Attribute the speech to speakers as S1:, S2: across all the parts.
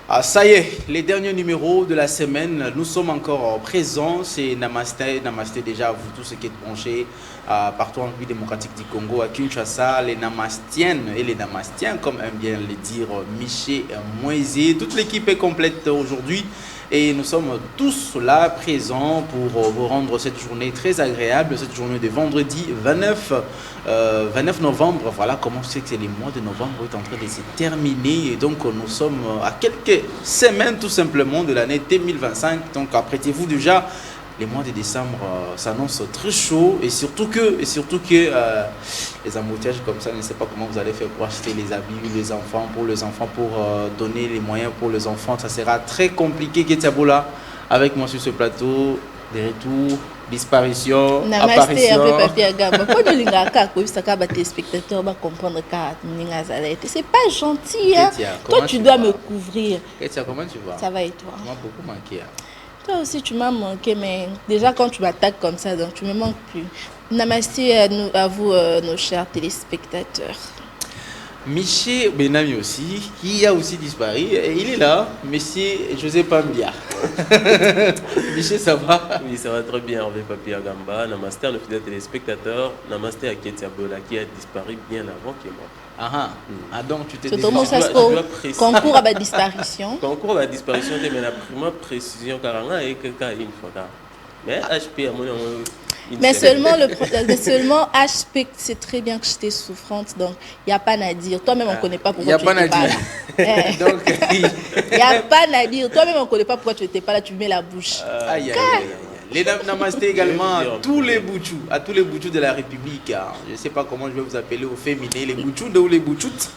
S1: Ah, ça y est, les derniers numéros de la semaine, nous sommes encore présents. C'est Namasté, Namasté déjà à vous tous ceux qui êtes branchés partout en République démocratique du Congo, à Kinshasa, les Namastiennes et les Namastiens, comme aime bien le dire Miché Moisé. Toute l'équipe est complète aujourd'hui et nous sommes tous là présents pour vous rendre cette journée très agréable, cette journée de vendredi 29 novembre. Voilà comment c'est que c'est les mois de novembre est en train de se terminer et donc nous sommes à quelques semaines tout simplement de l'année 2025. Donc apprêtez-vous déjà, les mois de décembre s'annoncent très chaud et surtout que les embouteillages comme ça, je ne sais pas comment vous allez faire pour acheter les habits les enfants pour donner les moyens pour les enfants. Ça sera très compliqué. Ketiaboula avec moi sur ce plateau, des retours, disparition,
S2: Namasté,
S1: apparition.
S2: un peu papier à gamme. Pas de l'ingaka, quoi, ça va tes spectateurs va comprendre que c'est pas gentil, hein.
S1: Ketia,
S2: Toi,
S1: comment
S2: tu
S1: tu
S2: dois
S1: vas?
S2: me couvrir.
S1: Ketia, comment tu vas?
S2: Ça va et toi?
S1: Tu m'as beaucoup manqué. Hein.
S2: Toi aussi, tu m'as manqué, mais déjà quand tu m'attaques comme ça, donc tu me manques plus. Namasté à vous, nos chers téléspectateurs.
S1: Miché Benami aussi, qui a aussi disparu, et il est là, Monsieur José Pambia. Miché, ça va?
S3: Oui, ça va très bien, Hervé Papi Agamba. Namasté à nos fidèles téléspectateurs. Namasté à Ketia Bola qui a disparu bien avant que moi.
S1: Ah, donc tu t'es
S2: C'est
S1: déjà...
S2: comment ça se
S3: je dois
S2: passe?
S3: préciser.
S2: Concours à ma disparition.
S3: Concours à la disparition de la première précision car on a quelqu'un une fois. Mais HP à mon
S2: Mais seulement, mais seulement HP, c'est très bien que j'étais souffrante, donc il n'y a pas à dire. Toi-même, on ne connaît pas
S1: Il
S2: pourquoi tu n'étais pas là.
S1: Donc,
S2: Il n'y a pas à dire. Toi-même, on ne connaît pas pourquoi tu n'étais pas là, tu mets la bouche.
S1: aïe, aïe, aïe, aïe. Les Namasté également à tous les boutchous de la République. Hein. Je ne sais pas comment je vais vous appeler au féminin, les boutchous ou les boutchoutes,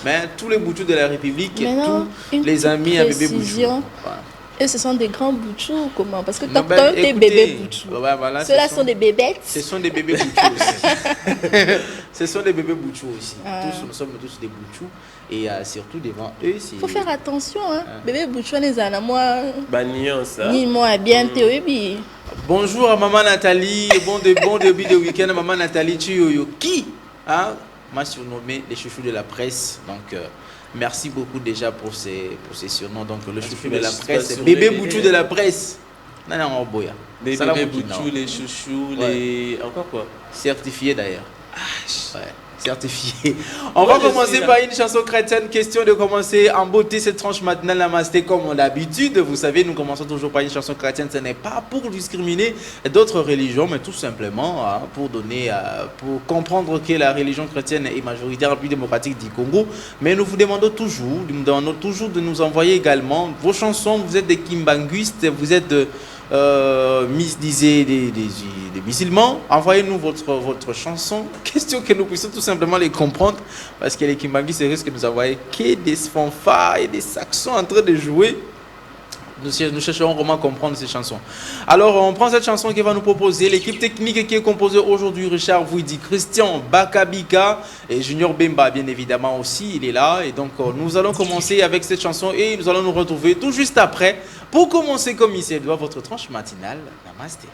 S1: mais tous les boutchous de la République,
S2: Maintenant,
S1: tous
S2: une
S1: les amis à bébé
S2: précision.
S1: boutchou. Voilà.
S2: Et ce sont des grands boutchous ou comment? Parce que
S1: Non,
S2: tu as des
S1: écoutez,
S2: bébés boutchous.
S1: ouais, voilà,
S2: Ceux-là sont des bébêtes.
S1: Ce sont des bébés boutchous aussi. Ce sont des bébés boutchous aussi. Tous, nous sommes tous des boutchous. Et surtout devant eux, c'est...
S2: Il faut faire attention. Hein. Bébé boutchou, les en a moi.
S3: Bagnon, ça.
S2: Ni moi, bien te
S1: Bonjour à maman Nathalie, bon début de week-end à maman Nathalie Chiyoyo, qui m'a surnommé les chouchous de la presse. Donc, merci beaucoup déjà pour ces surnoms. Donc, le chouchou de la presse, bébé boutchou de la presse. Non, non, boya.
S3: Les bébés boutchous, les chouchous, les... Encore quoi?
S1: Certifié d'ailleurs. Ouais, certifié. On va commencer par une chanson chrétienne. Question de commencer en beauté cette tranche matinale Namasté comme d'habitude. Vous savez, nous commençons toujours par une chanson chrétienne. Ce n'est pas pour discriminer d'autres religions, mais tout simplement pour donner, pour comprendre que la religion chrétienne est majoritaire en République démocratique du Congo. Mais nous vous demandons toujours de nous envoyer également vos chansons. Vous êtes des kimbanguistes, vous êtes disait des musulmans, envoyez-nous votre chanson, question que nous puissions tout simplement les comprendre, parce que les Kimbangui risquent de nous envoyer que des fanfares et des saxons en train de jouer. Nous chercherons comment comprendre ces chansons. Alors, on prend cette chanson qui va nous proposer l'équipe technique qui est composée aujourd'hui. Richard Vouidi, Christian Bakabika et Junior Bemba, bien évidemment aussi, il est là. Et donc, nous allons commencer avec cette chanson et nous allons nous retrouver tout juste après pour commencer comme il se doit votre tranche matinale. Namasté.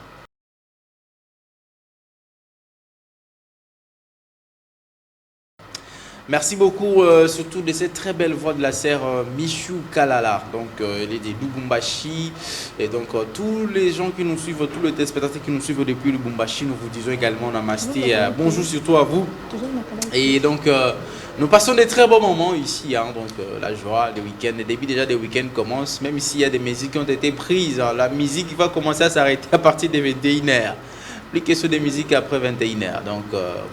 S1: Merci beaucoup, surtout de cette très belle voix de la sœur Michou Kalala. Donc, elle est des Lubumbashi. Et donc, tous les gens qui nous suivent, tous les téléspectateurs qui nous suivent depuis Lubumbashi, nous vous disons également Namasté. Bonjour surtout à vous. Et donc, nous passons des très bons moments ici. Hein, donc, la joie, les week-ends, le début déjà des week-ends commence. Même s'il y a des musiques qui ont été prises, hein, la musique va commencer à s'arrêter à partir de 21h. Plus question des musiques après 21h. Donc,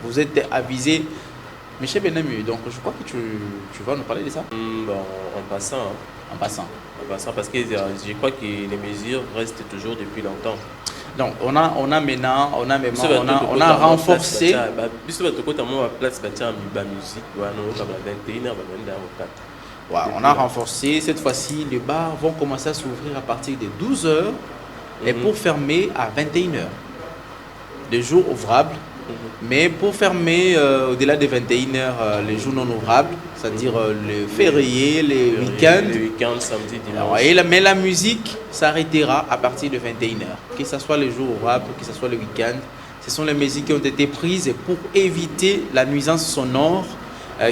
S1: vous êtes avisés. Michel Benami, donc je crois que tu vas nous parler de ça.
S3: Bon, en passant.
S1: En passant.
S3: En passant, parce que je crois que les mesures restent toujours depuis longtemps.
S1: Donc on a maintenant, on a renforcé. On a renforcé. Cette fois-ci, les bars vont commencer à s'ouvrir à partir de 12h et pour fermer à 21h. Des jours ouvrables. Mais pour fermer au-delà de 21h les jours non ouvrables, c'est-à-dire les fériés, les week-ends.
S3: Les week-ends, samedi, dimanche.
S1: Mais la musique s'arrêtera à partir de 21h. Que ce soit les jours ouvrables, que ce soit le week-end. Ce sont les musiques qui ont été prises pour éviter la nuisance sonore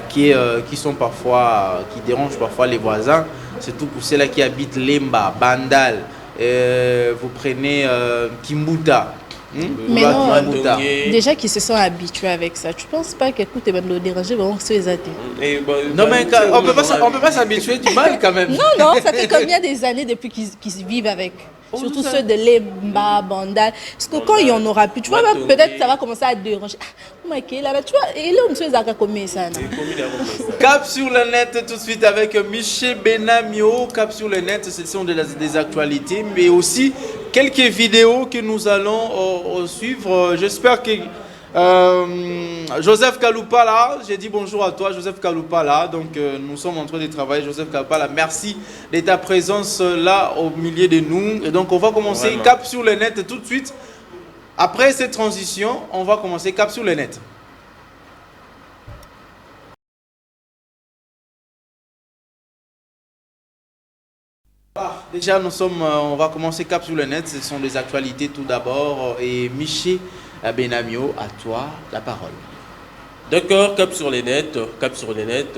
S1: qui sont parfois, qui dérangent parfois les voisins, surtout pour ceux-là qui habitent Lemba, Bandal. Vous prenez Kimbuta.
S2: Mais non, déjà qu'ils se sont habitués avec ça, tu ne penses pas que écoute, le déranger vraiment que les athées?
S1: Non, mais on ne peut pas s'habituer du mal quand même.
S2: Non, ça fait combien des années depuis qu'ils vivent avec? Surtout ceux de Lemba, Bandal. Parce que quand il y en aura plus, tu vois, peut-être ça va commencer à déranger. Tu vois, et là, on se comme ça.
S1: Cap sur le net tout de suite avec Michel Benamio. Cap sur le net, ce sont des actualités, mais aussi quelques vidéos que nous allons suivre. J'espère que Joseph Kaloupa là, j'ai dit bonjour à toi Joseph Kaloupa là, donc nous sommes en train de travailler. Joseph Kaloupa là, merci de ta présence là au milieu de nous. Et donc on va commencer vraiment. Cap sur le net tout de suite. Après cette transition, on va commencer Cap sur le net. Déjà on va commencer Cap sur le net, ce sont des actualités tout d'abord. Et Miché Benamio, à toi la parole.
S3: D'accord, Cap sur les nets,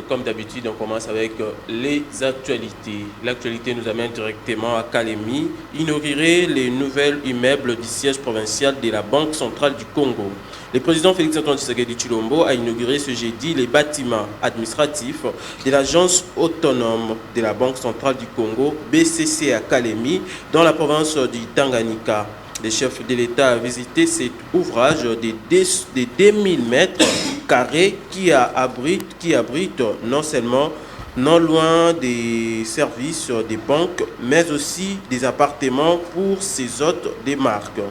S3: comme d'habitude, on commence avec les actualités. L'actualité nous amène directement à Kalemi, inaugurer les nouvelles immeubles du siège provincial de la Banque centrale du Congo. Le président Félix-Antoine Tshisekedi Tshilombo a inauguré ce jeudi les bâtiments administratifs de l'agence autonome de la Banque centrale du Congo, BCC à Kalemi, dans la province du Tanganyika. Le chef de l'État a visité cet ouvrage de 2000 mètres carrés qui abrite non seulement non loin des services des banques, mais aussi des appartements pour ses hôtes des marques.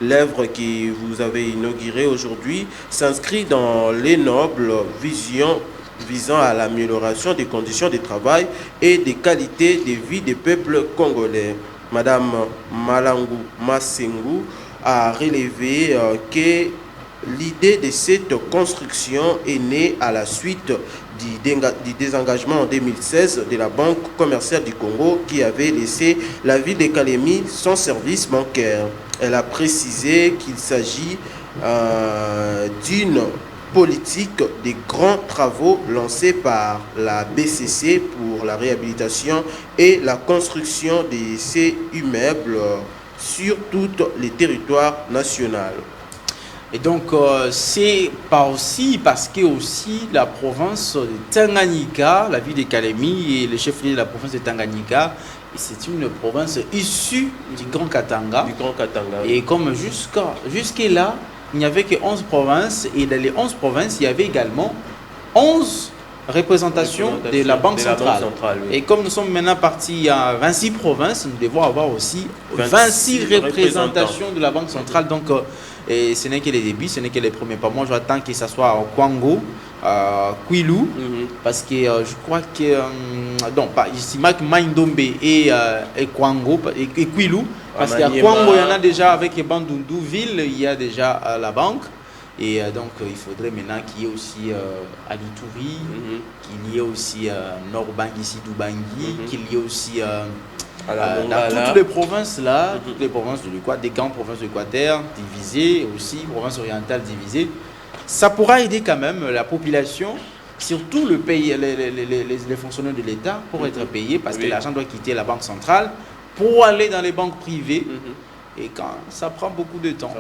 S3: L'œuvre que vous avez inaugurée aujourd'hui s'inscrit dans les nobles visions visant à l'amélioration des conditions de travail et des qualités de vie des peuples congolais. Madame Malangu Masengu a relevé que l'idée de cette construction est née à la suite du désengagement en 2016 de la Banque commerciale du Congo qui avait laissé la ville de Kalemi sans service bancaire. Elle a précisé qu'il s'agit d'une politique des grands travaux lancés par la BCC pour la réhabilitation et la construction de ces immeubles sur tous les territoires nationaux.
S1: Et donc, c'est pas aussi parce que aussi la province de Tanganyika, la ville de Kalemi et le chef-lieu de la province de Tanganyika, c'est une province issue du Grand Katanga. Et comme jusque-là, il n'y avait que 11 provinces. Et dans les 11 provinces, il y avait également 11 représentations de la Banque centrale. Oui. Et comme nous sommes maintenant partis à 26 provinces, nous devons avoir aussi 26 représentations de la Banque centrale. Donc, et ce n'est que les débuts, ce n'est que les premiers pas. Moi, j'attends que ça soit au Kwango, Kwilu, parce que je crois que donc pas ici Maindombe et Kwango et Kwilu, parce qu'à Kwango il y en a déjà avec Bandundu ville, il y a déjà la banque. Et donc il faudrait maintenant qu'il y ait aussi Alitouri, qu'il y ait aussi Nord-Bangui, Sidou-Bangui, qu'il y ait aussi dans toutes les provinces là, toutes les provinces de l'Équateur, des grandes provinces de l'Équateur divisées, aussi provinces orientales divisées, ça pourra aider quand même la population, surtout le pays, les fonctionnaires de l'État pour être payés, parce que l'argent doit quitter la banque centrale pour aller dans les banques privées. Et quand ça prend beaucoup de temps.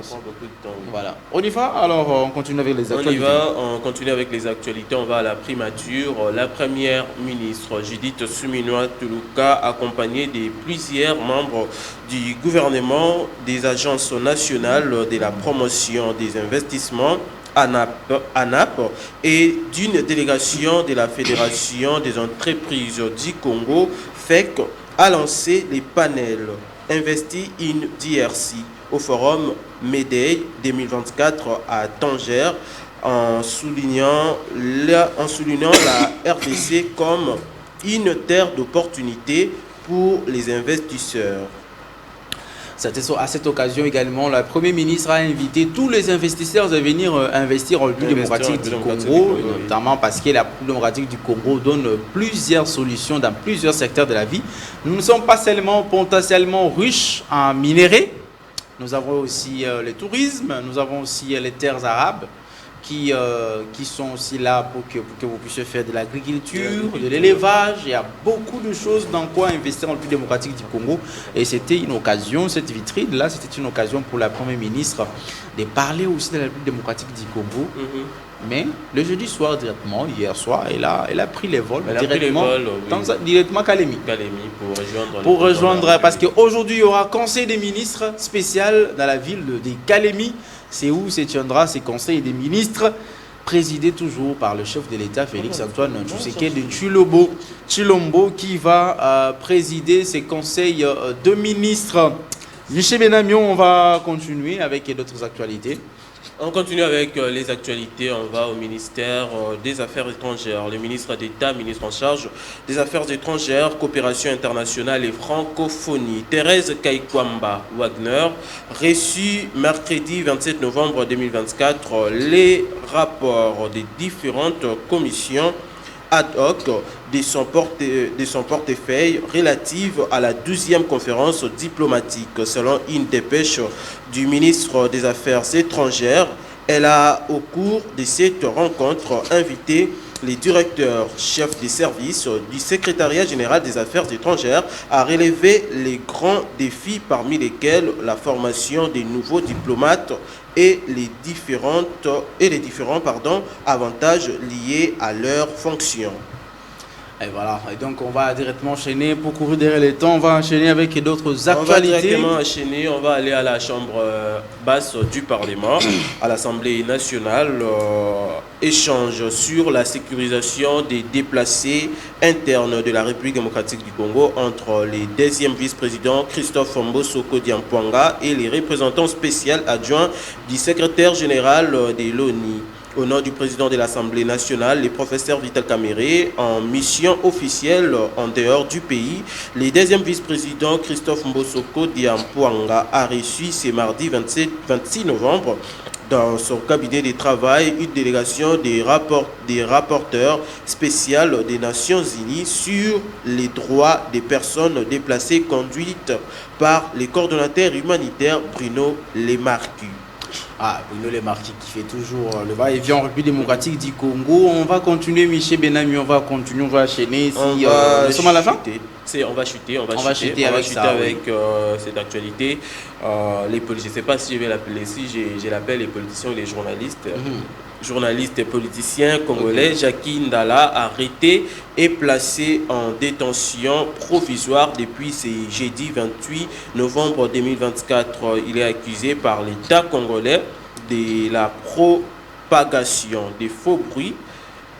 S1: Voilà. On y va. Alors on continue avec les actualités.
S3: On continue avec les actualités. On va à la primature. La première ministre Judith Suminwa Tuluka, accompagnée de plusieurs membres du gouvernement, des agences nationales de la promotion des investissements, ANAP, et d'une délégation de la Fédération des entreprises du Congo, FEC, a lancé les panels Investi in DRC au forum MEDEI 2024 à Tanger, en soulignant la RDC comme une terre d'opportunité pour les investisseurs.
S1: À cette occasion également, la Première ministre a invité tous les investisseurs à venir investir en République démocratique du Congo, notamment parce que la République démocratique du Congo donne plusieurs solutions dans plusieurs secteurs de la vie. Nous ne sommes pas seulement potentiellement riches en minerais, nous avons aussi le tourisme, nous avons aussi les terres arabes, qui sont aussi là pour que vous puissiez faire de l'agriculture, de l'élevage. Il y a beaucoup de choses dans quoi investir en République démocratique du Congo. Et c'était une occasion, cette vitrine-là, c'était une occasion pour la Première ministre de parler aussi de la République démocratique du Congo. Mais le jeudi soir, directement, hier soir, elle a pris les vols directement à Kalemi. Pour rejoindre, parce qu'aujourd'hui, il y aura conseil des ministres spécial dans la ville de Kalemi. C'est où se tiendra ces conseils des ministres, présidés toujours par le chef de l'État, Félix-Antoine Tshisekedi Tshilombo, qui va présider ces conseils de ministres. Michel Benamion, on va continuer avec d'autres actualités.
S3: On continue avec les actualités. On va au ministère des Affaires étrangères. Le ministre d'État, ministre en charge des Affaires étrangères, coopération internationale et francophonie, Thérèse Kaikwamba Wagner, reçut mercredi 27 novembre 2024 les rapports des différentes commissions ad hoc de son portefeuille relative à la 12e conférence diplomatique. Selon une dépêche du ministre des Affaires étrangères, elle a, au cours de cette rencontre, invité les directeurs chefs des services du secrétariat général des Affaires étrangères à relever les grands défis parmi lesquels la formation des nouveaux diplomates et les différents avantages liés à leur fonction.
S1: Et voilà, et donc on va directement enchaîner pour courir derrière les temps, on va enchaîner avec d'autres actualités.
S3: On va directement enchaîner, on va aller à la chambre basse du Parlement, à l'Assemblée nationale, échange sur la sécurisation des déplacés internes de la République démocratique du Congo entre les 2e vice-présidents Christophe Mbosoko Diampouanga et les représentants spéciaux adjoints du secrétaire général de l'ONU. Au nom du président de l'Assemblée nationale, le professeur Vital Kamerhe, en mission officielle en dehors du pays, le 2e vice-président Christophe Mbosoko Diampouanga a reçu ce mardi 26 novembre dans son cabinet de travail une délégation des rapporteurs spéciaux des Nations Unies sur les droits des personnes déplacées conduites par le coordonnateur humanitaire Bruno Lemarque.
S1: Bruno Lemarque qui fait toujours le va-et-vient en République démocratique du Congo. On va continuer, Michel Benami, on va continuer, on va enchaîner. Nous sommes à la fin.
S3: On va chuter avec cette actualité. Je ne sais pas si je vais l'appeler, si je l'appelle les politiciens ou les journalistes. Journaliste et politicien congolais, Jackie Ndala, arrêté et placé en détention provisoire depuis ce jeudi 28 novembre 2024. Il est accusé par l'État congolais de la propagation des faux bruits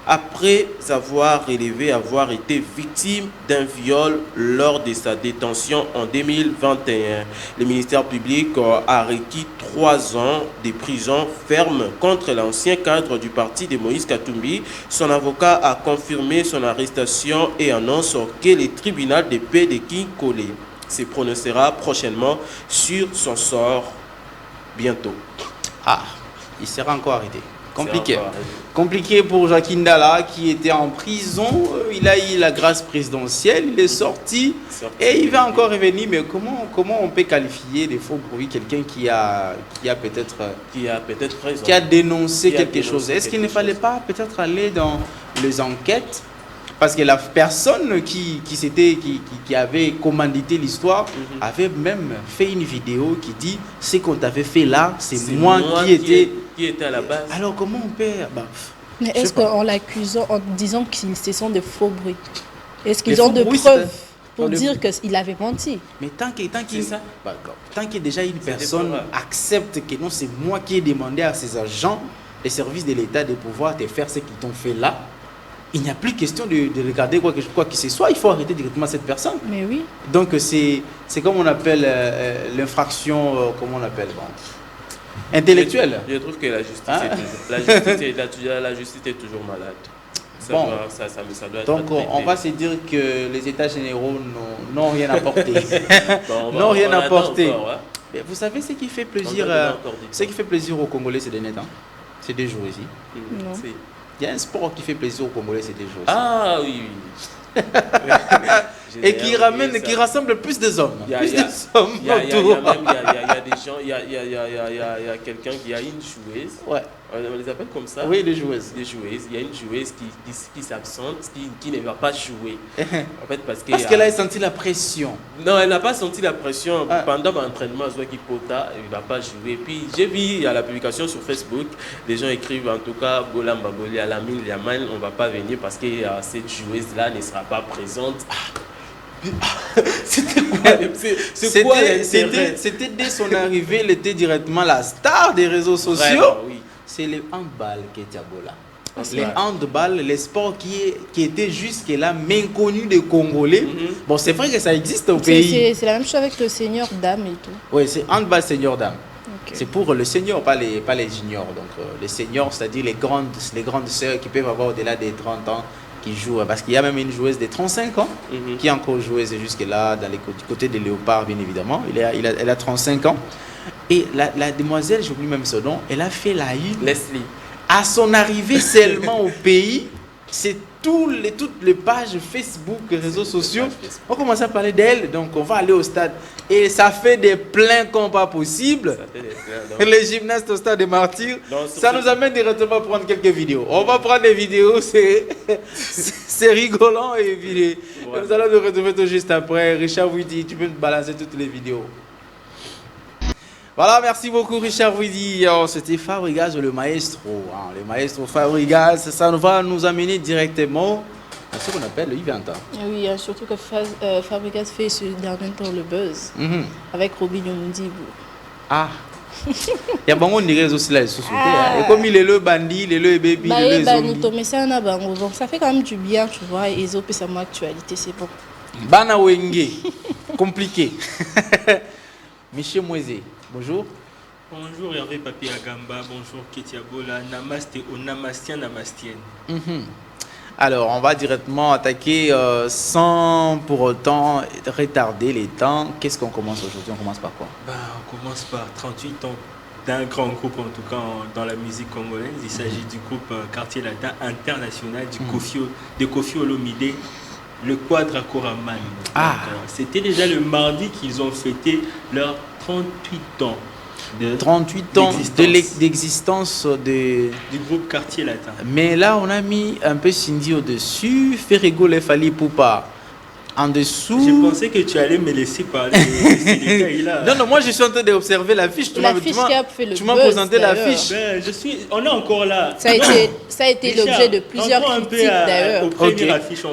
S3: après avoir relevé avoir été victime d'un viol lors de sa détention en 2021. Le ministère public a requis 3 ans de prison ferme contre l'ancien cadre du parti de Moïse Katumbi. Son avocat a confirmé son arrestation et annonce que le tribunal de paix de Kinkole se prononcera prochainement sur son sort bientôt.
S1: Il sera encore arrêté. Compliqué pour Jackie Ndala qui était en prison. Il a eu la grâce présidentielle, il est sorti et il va encore revenir. Mais comment on peut qualifier des faux bruits quelqu'un qui a dénoncé quelque chose? Est-ce qu'il ne fallait pas peut-être aller dans les enquêtes? Parce que la personne qui avait commandité l'histoire avait même fait une vidéo qui dit ce qu'on t'avait fait là, c'est moi qui était
S3: à la base.
S1: Alors comment on peut...
S2: Mais est-ce qu'en l'accusant, en disant que ce sont de faux bruits, est-ce qu'ils ont de preuves pour dire qu'il avait menti?
S1: Mais tant que déjà une personne accepte que non, c'est moi qui ai demandé à ses agents des services de l'État de pouvoir te faire ce qu'ils t'ont fait là, il n'y a plus question de regarder quoi que ce soit, il faut arrêter directement cette personne.
S2: Mais oui.
S1: Donc c'est comme on appelle l'infraction, intellectuelle.
S3: Je trouve que la justice est toujours malade. Ça doit être
S1: donc on va se dire que les états généraux n'ont rien apporté. N'ont rien apporté. Mais vous savez ce qui fait plaisir aux Congolais ces derniers temps? C'est 2 jours ici.
S2: Non.
S1: Il y a un sport qui fait plaisir aux Congolais ces 2 jours.
S3: Oui.
S1: Et qui rassemble plus des hommes.
S3: Il y a des gens, il y a quelqu'un qui a une joueuse.
S1: Ouais.
S3: On les appelle comme ça.
S1: Oui, les joueuses.
S3: Des joueuses. Il y a une joueuse qui s'absente, qui ne va pas jouer. En fait, parce
S1: qu'elle a senti la pression.
S3: Non, elle n'a pas senti la pression. Pendant l'entraînement, elle qui pota, elle ne va pas jouer. Puis j'ai vu à la publication sur Facebook, les gens écrivent en tout cas Bola Mbaboli à la mine Yaman, on ne va pas venir parce que cette joueuse-là ne sera pas présente. C'était quoi
S1: C'était dès son arrivée, elle était directement la star des réseaux sociaux.
S3: Vraiment, oui.
S1: C'est le handball qui est Bola. Le handball, le sport qui était jusque-là méconnu des Congolais. Bon, c'est vrai que ça existe au pays.
S2: C'est la même chose avec le senior dame et tout.
S1: Oui, c'est handball senior dame.
S2: Okay.
S1: C'est pour le senior, pas les juniors. Donc, les seniors, c'est-à-dire les grandes sœurs qui peuvent avoir au-delà des 30 ans qui jouent. Parce qu'il y a même une joueuse de 35 ans qui est encore joueuse jusque-là, du côté des Léopards, bien évidemment. Elle a 35 ans. Et la demoiselle, j'oublie même son nom, elle a fait la une.
S3: Leslie.
S1: À son arrivée seulement au pays, c'est toutes les pages Facebook, réseaux sociaux, on commence à parler d'elle, donc on va aller au stade. Et ça fait des pleins comme pas possible. Les gymnastes au stade des Martyrs, ça nous amène directement à prendre quelques vidéos. On va prendre des vidéos, c'est rigolant. Et nous allons nous retrouver tout juste après. Richard Widi, tu peux me balancer toutes les vidéos. Voilà, merci beaucoup Richard Widi. C'était Fabregas, le maestro. Le maestro Fabregas, ça va nous amener directement à ce qu'on appelle le Yvanta.
S2: Oui, surtout que Fabregas fait ce dernier temps le buzz avec Robinho Mundibou.
S1: Ah, il y a beaucoup de réseaux sociaux. Et comme il est le bandit, il est le baby, il est le zombie.
S2: Mais c'est un abango. Donc ça fait quand même du bien, tu vois. Et ils ont pu savoir actualité, c'est bon.
S1: Bana Wenge, compliqué. Michel Moisé. Bonjour.
S4: Bonjour Hervé Papi Agamba, bonjour Ketia Bola, namaste au namastien namastienne.
S1: Alors, on va directement attaquer sans pour autant retarder les temps. Qu'est-ce qu'on commence aujourd'hui? On commence par quoi?
S4: On commence par 38 ans d'un grand groupe, en tout cas dans la musique congolaise. Il s'agit du groupe Quartier Latin International de Kofi Olomide, le Quadracoraman. C'était déjà le mardi qu'ils ont fêté leur 38 ans.
S1: 38 ans d'existence
S4: du groupe Quartier Latin.
S1: Mais là, on a mis un peu Cindy au-dessus, Ferrego Lefali Poupa en dessous.
S4: Je pensais que tu allais me laisser parler de ces détails-là.
S1: Non, moi je suis en train d'observer l'affiche.
S2: Tu m'as
S1: présenté l'affiche.
S4: On est encore là.
S2: Ça a été l'objet de plusieurs critiques d'ailleurs.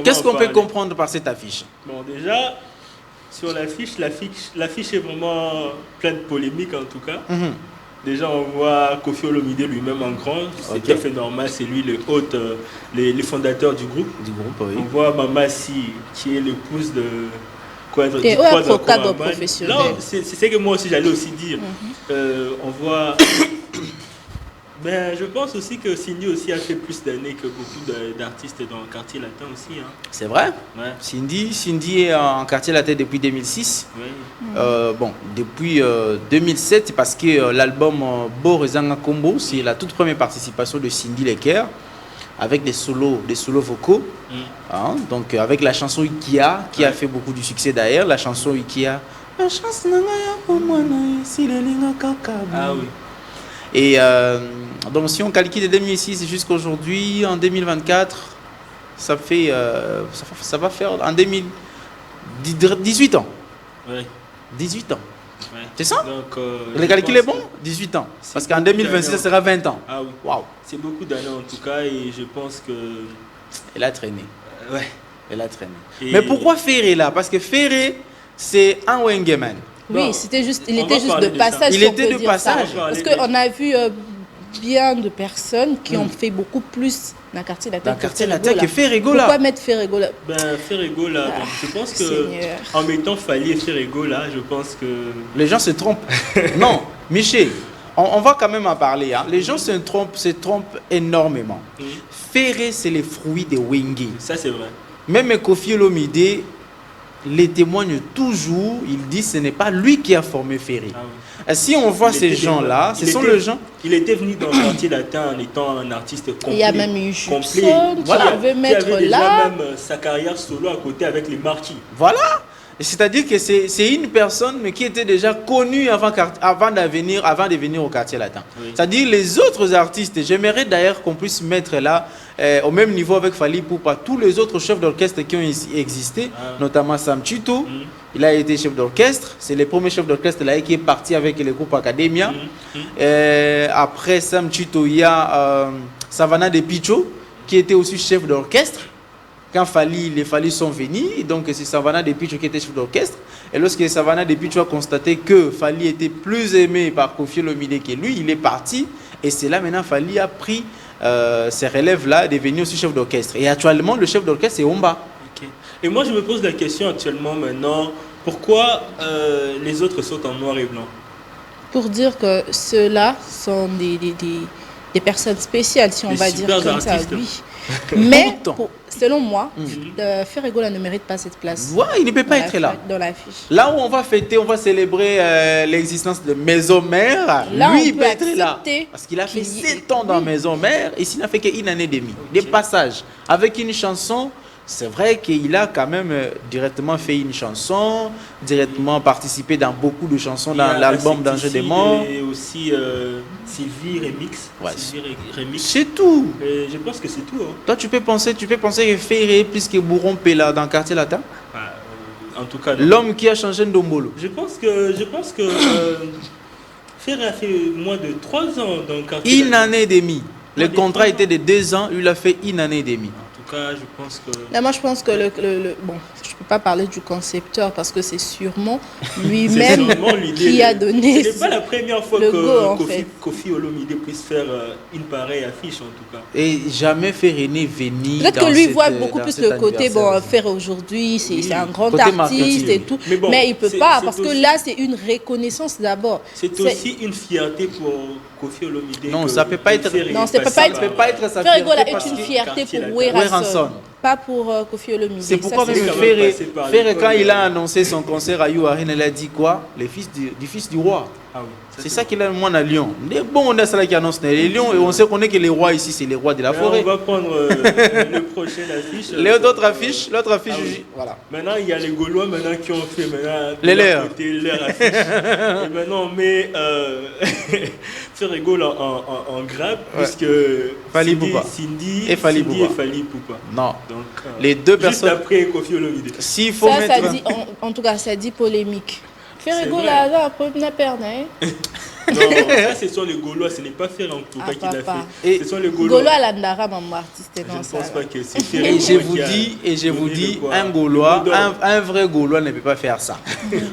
S1: Qu'est-ce qu'on peut comprendre par cette affiche?
S4: Bon, déjà, sur l'affiche est vraiment pleine de polémiques en tout cas. Déjà, on voit Kofi Olomide lui-même en grand. C'est tout à fait normal, c'est lui le hôte, les fondateurs du groupe.
S1: Oui.
S4: On voit Mamassi, qui est l'épouse de
S2: cadre professionnel.
S4: C'est ce que moi aussi j'allais aussi dire. On voit... je pense aussi que Cindy aussi a fait plus d'années que beaucoup d'artistes dans le Quartier Latin aussi.
S1: C'est vrai?
S4: Ouais.
S1: Cindy est en Quartier Latin depuis 2006.
S4: Oui.
S1: Depuis 2007, c'est parce que l'album Borezanga Combo, c'est la toute première participation de Cindy Lecker avec des solos vocaux. Donc avec la chanson Ikia qui a fait beaucoup de succès d'ailleurs. La chanson Ikia. Ah oui. Et donc si on calcule de 2006 jusqu'à aujourd'hui, en 2024, ça va faire en 18 ans.
S4: Oui.
S1: 18 ans.
S4: Ouais.
S1: C'est ça?
S4: Donc,
S1: le calcul est bon? 18 ans. Parce qu'en 2026, ça sera 20 ans.
S4: Ah oui.
S1: Waouh.
S4: C'est beaucoup d'années en tout cas et je pense que...
S1: Elle a traîné.
S4: Ouais.
S1: Elle a traîné. Mais pourquoi Ferré là? Parce que Ferré, c'est un Wengeman.
S2: Oui, il était juste de passage.
S1: Il était de passage.
S2: Parce qu'on a vu bien de personnes qui ont fait beaucoup plus dans le Quartier Latin.
S1: Que Ferrego là.
S2: Pourquoi mettre Ferrego là?
S4: Ferrego là, je pense que en mettant Fali et Ferrego là, je pense que...
S1: Les gens se trompent. Non, Michel, on va quand même en parler. Les gens se trompent énormément. Ferré, c'est les fruits de Wenge.
S4: Ça, c'est vrai.
S1: Même Kofi Olomide les témoigne toujours, il dit que ce n'est pas lui qui a formé Ferré. Si on voit ces gens-là, ce sont les gens...
S4: Il était venu dans le Quartier Latin en étant un artiste complet.
S2: Il y a même eu Jupson qui avait
S4: déjà même sa carrière solo à côté avec les Marquis.
S1: Voilà. C'est-à-dire que c'est une personne qui était déjà connue avant de venir au quartier latin.
S4: Oui.
S1: C'est-à-dire les autres artistes, j'aimerais d'ailleurs qu'on puisse mettre là, au même niveau avec Fally Ipupa, tous les autres chefs d'orchestre qui ont existé, notamment Sam Chito, il a été chef d'orchestre, c'est le premier chef d'orchestre là qui est parti avec le groupe Academia. Après Sam Chito, il y a Savannah de Picho, qui était aussi chef d'orchestre. Quand les Fally sont venus, donc c'est Savannah de Picho qui était chef d'orchestre. Et lorsque Savannah de Picho a constaté que Fally était plus aimé par Koffi Olomide que lui, il est parti. Et c'est là maintenant Fally a pris ces relèves-là, est devenu aussi chef d'orchestre. Et actuellement, le chef d'orchestre, c'est Omba.
S4: Okay. Et moi, je me pose la question actuellement maintenant, pourquoi les autres sont en noir et blanc?
S2: Pour dire que ceux-là sont des personnes spéciales, si on va dire comme ça, oui. Mais selon moi, Ferrego ne mérite pas cette place.
S1: Ouais, il ne peut pas être là.
S2: Dans l'affiche.
S1: Là où on va fêter, on va célébrer l'existence de Maison Mère. Lui, il peut être là. Parce qu'il a fait 7 ans dans Maison Mère et s'il n'a fait qu'une année et demie. Des passages avec une chanson. C'est vrai qu'il a quand même directement fait une chanson, directement participé dans beaucoup de chansons dans l'album Danger des Morts.
S4: Et aussi Sylvie Remix.
S1: Ouais.
S4: Sylvie Remix.
S1: C'est tout.
S4: Et je pense que c'est tout. Hein.
S1: Toi, tu peux penser que Ferré plus que Bourron Pela dans le quartier latin.
S4: En tout cas,
S1: l'homme qui a changé Ndombolo.
S4: Je pense que Ferré a fait moins de 3 ans dans le quartier.
S1: Une année et demie. Le contrat était de 2 ans, lui il a fait une année et demie.
S4: Je pense que...
S2: Là, moi, je pense que bon, je ne peux pas parler du concepteur parce que c'est sûrement lui-même qui a donné.
S4: Ce n'est pas la première fois que Koffi Olomide puisse faire une pareille affiche, en tout cas.
S1: Et jamais Ferré n'est venu.
S2: Peut-être que lui voit beaucoup plus le côté, faire aujourd'hui, c'est un grand artiste et tout. Mais il ne peut pas parce que là, c'est une reconnaissance d'abord.
S4: C'est aussi une fierté pour Koffi Olomide.
S1: Non, ça ne peut pas être.
S2: Non, ça ne peut pas être sa fierté. Ferré est une fierté pour Werason. Pas pour Koffi Olomide.
S1: C'est pourquoi même Ferré, quand il a annoncé son concert à Youarine, il a dit quoi? Le fils du roi.
S4: Ah oui,
S1: c'est ça qu'il a moi à Lyon. Bon, on a ça qui annonce les lions et on sait qu'on est que les rois ici, c'est les rois de la forêt.
S4: On va prendre le prochain affiche.
S1: L'autre affiche,
S4: oui. Voilà. Maintenant, il y a les Gaulois maintenant qui ont fait
S1: leur
S4: affiche. Et maintenant, on met Ferrego en grappe puisque Cindy et Fally Ipupa.
S1: Non. Donc, les deux personnes.
S4: Juste après Koffi Olomide.
S1: S'il faut mettre.
S2: Ça dit, en tout cas, ça dit polémique. Ferrego là, après n'a perdu.
S4: Non, ça ce sont les Gaulois, ce n'est pas Ferré en tout cas qui l'a fait. Ce sont les Gaulois.
S2: Gaulois l'andara maman artiste.
S4: Je ne pense pas que c'est Ferré.
S1: Et je vous dis, un Gaulois, un vrai Gaulois ne peut pas faire ça.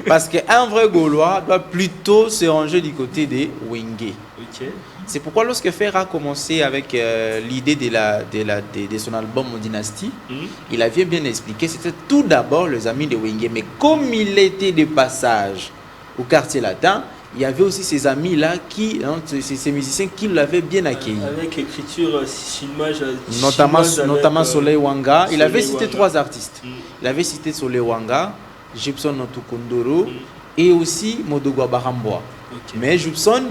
S1: Parce qu'un vrai Gaulois doit plutôt se ranger du côté des Wenge.
S4: Okay.
S1: C'est pourquoi lorsque Ferré a commencé avec l'idée de son album Dynasty, il avait bien expliqué, c'était tout d'abord les amis de Wenge. Mais comme il était de passage au quartier latin, il y avait aussi ces amis-là, ces musiciens qui l'avaient bien accueilli.
S4: Avec écriture chinoise.
S1: Notamment Soleil Wanga. Il avait cité 3 artistes. Il avait cité Soleil Wanga, Gibson Notukondoro et aussi Modogwa Baramboa. Okay. Mais Gibson,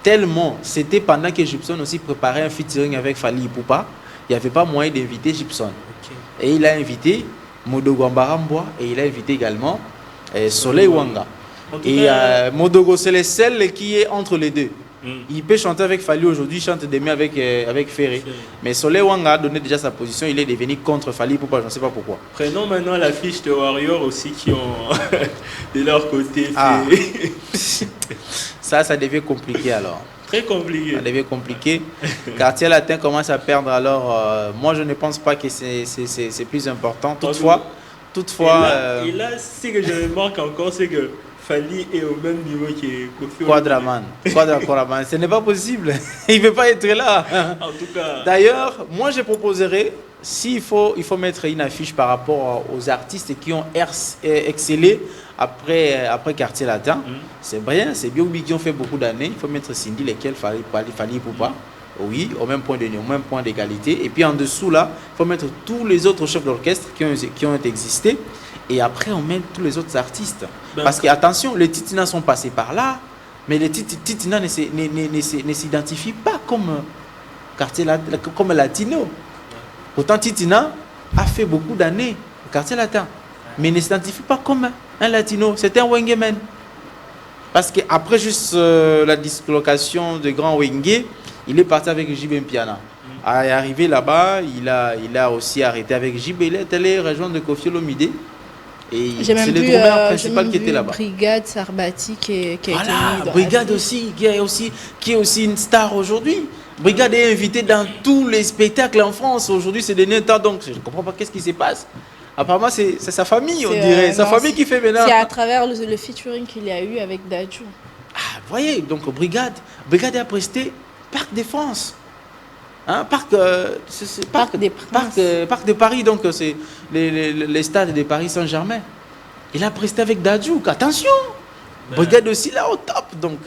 S1: tellement, c'était pendant que Gibson aussi préparait un featuring avec Fally Ipupa, il n'y avait pas moyen d'inviter Gibson. Okay. Et il a invité Modogwa Baramboa et il a invité également Soleil Wanga. Et Modogo, c'est le seul qui est entre les deux. Il peut chanter avec Fally aujourd'hui, il chante demain avec Ferré. Mais Soleil Wanga a donné déjà sa position, il est devenu contre Fally Ipupa, je ne sais pas pourquoi.
S4: Prenons maintenant l'affiche de Warrior aussi qui ont de leur côté fait...
S1: Ça devient compliqué alors.
S4: Très compliqué.
S1: Ça devient compliqué. Quartier latin commence à perdre alors. Moi je ne pense pas que c'est plus important. Toutefois...
S4: Et là, ce que je remarque encore, c'est que Fally est au même niveau que Koffi
S1: Quadraman. Ce n'est pas possible. Il ne peut pas être là.
S4: En tout cas.
S1: D'ailleurs, moi je proposerais, il faut mettre une affiche par rapport aux artistes qui ont excellé après Quartier Latin. C'est bien qui ont fait beaucoup d'années. Il faut mettre Cindy, lesquels Fally Ipupa. Oui, au même point d'égalité. Et puis en dessous là, il faut mettre tous les autres chefs d'orchestre qui ont existé. Et après, on met tous les autres artistes. Parce que, attention, les Titina sont passés par là, mais les Titina ne s'identifient pas comme latino. Pourtant, Titina a fait beaucoup d'années au quartier latin. mais ne s'identifie pas comme un latino. C'est un Wengeman. Parce qu'après juste la dislocation de Grand Wenge, il est parti avec JB Mpiana. Arrivé là-bas, il a aussi arrêté avec JB. Il est allé rejoindre Koffi Olomide. Et c'est le drummer principal qui était là-bas.
S2: Brigade Sarbati qui a été mis dans
S1: Brigade aussi, qui est aussi une star aujourd'hui. Brigade est invité dans tous les spectacles en France. Aujourd'hui, c'est des temps, donc je ne comprends pas qu'est-ce qui se passe. Apparemment, c'est sa famille, on dirait. Sa famille qui fait maintenant.
S2: C'est à travers le featuring qu'il y a eu avec Dadju.
S1: Ah, vous voyez, donc Brigade a presté Parc des France. Hein, Parc de Paris, donc c'est les stades de Paris Saint-Germain. Il a presté avec Dadju. Attention, Brigade aussi là au top, donc.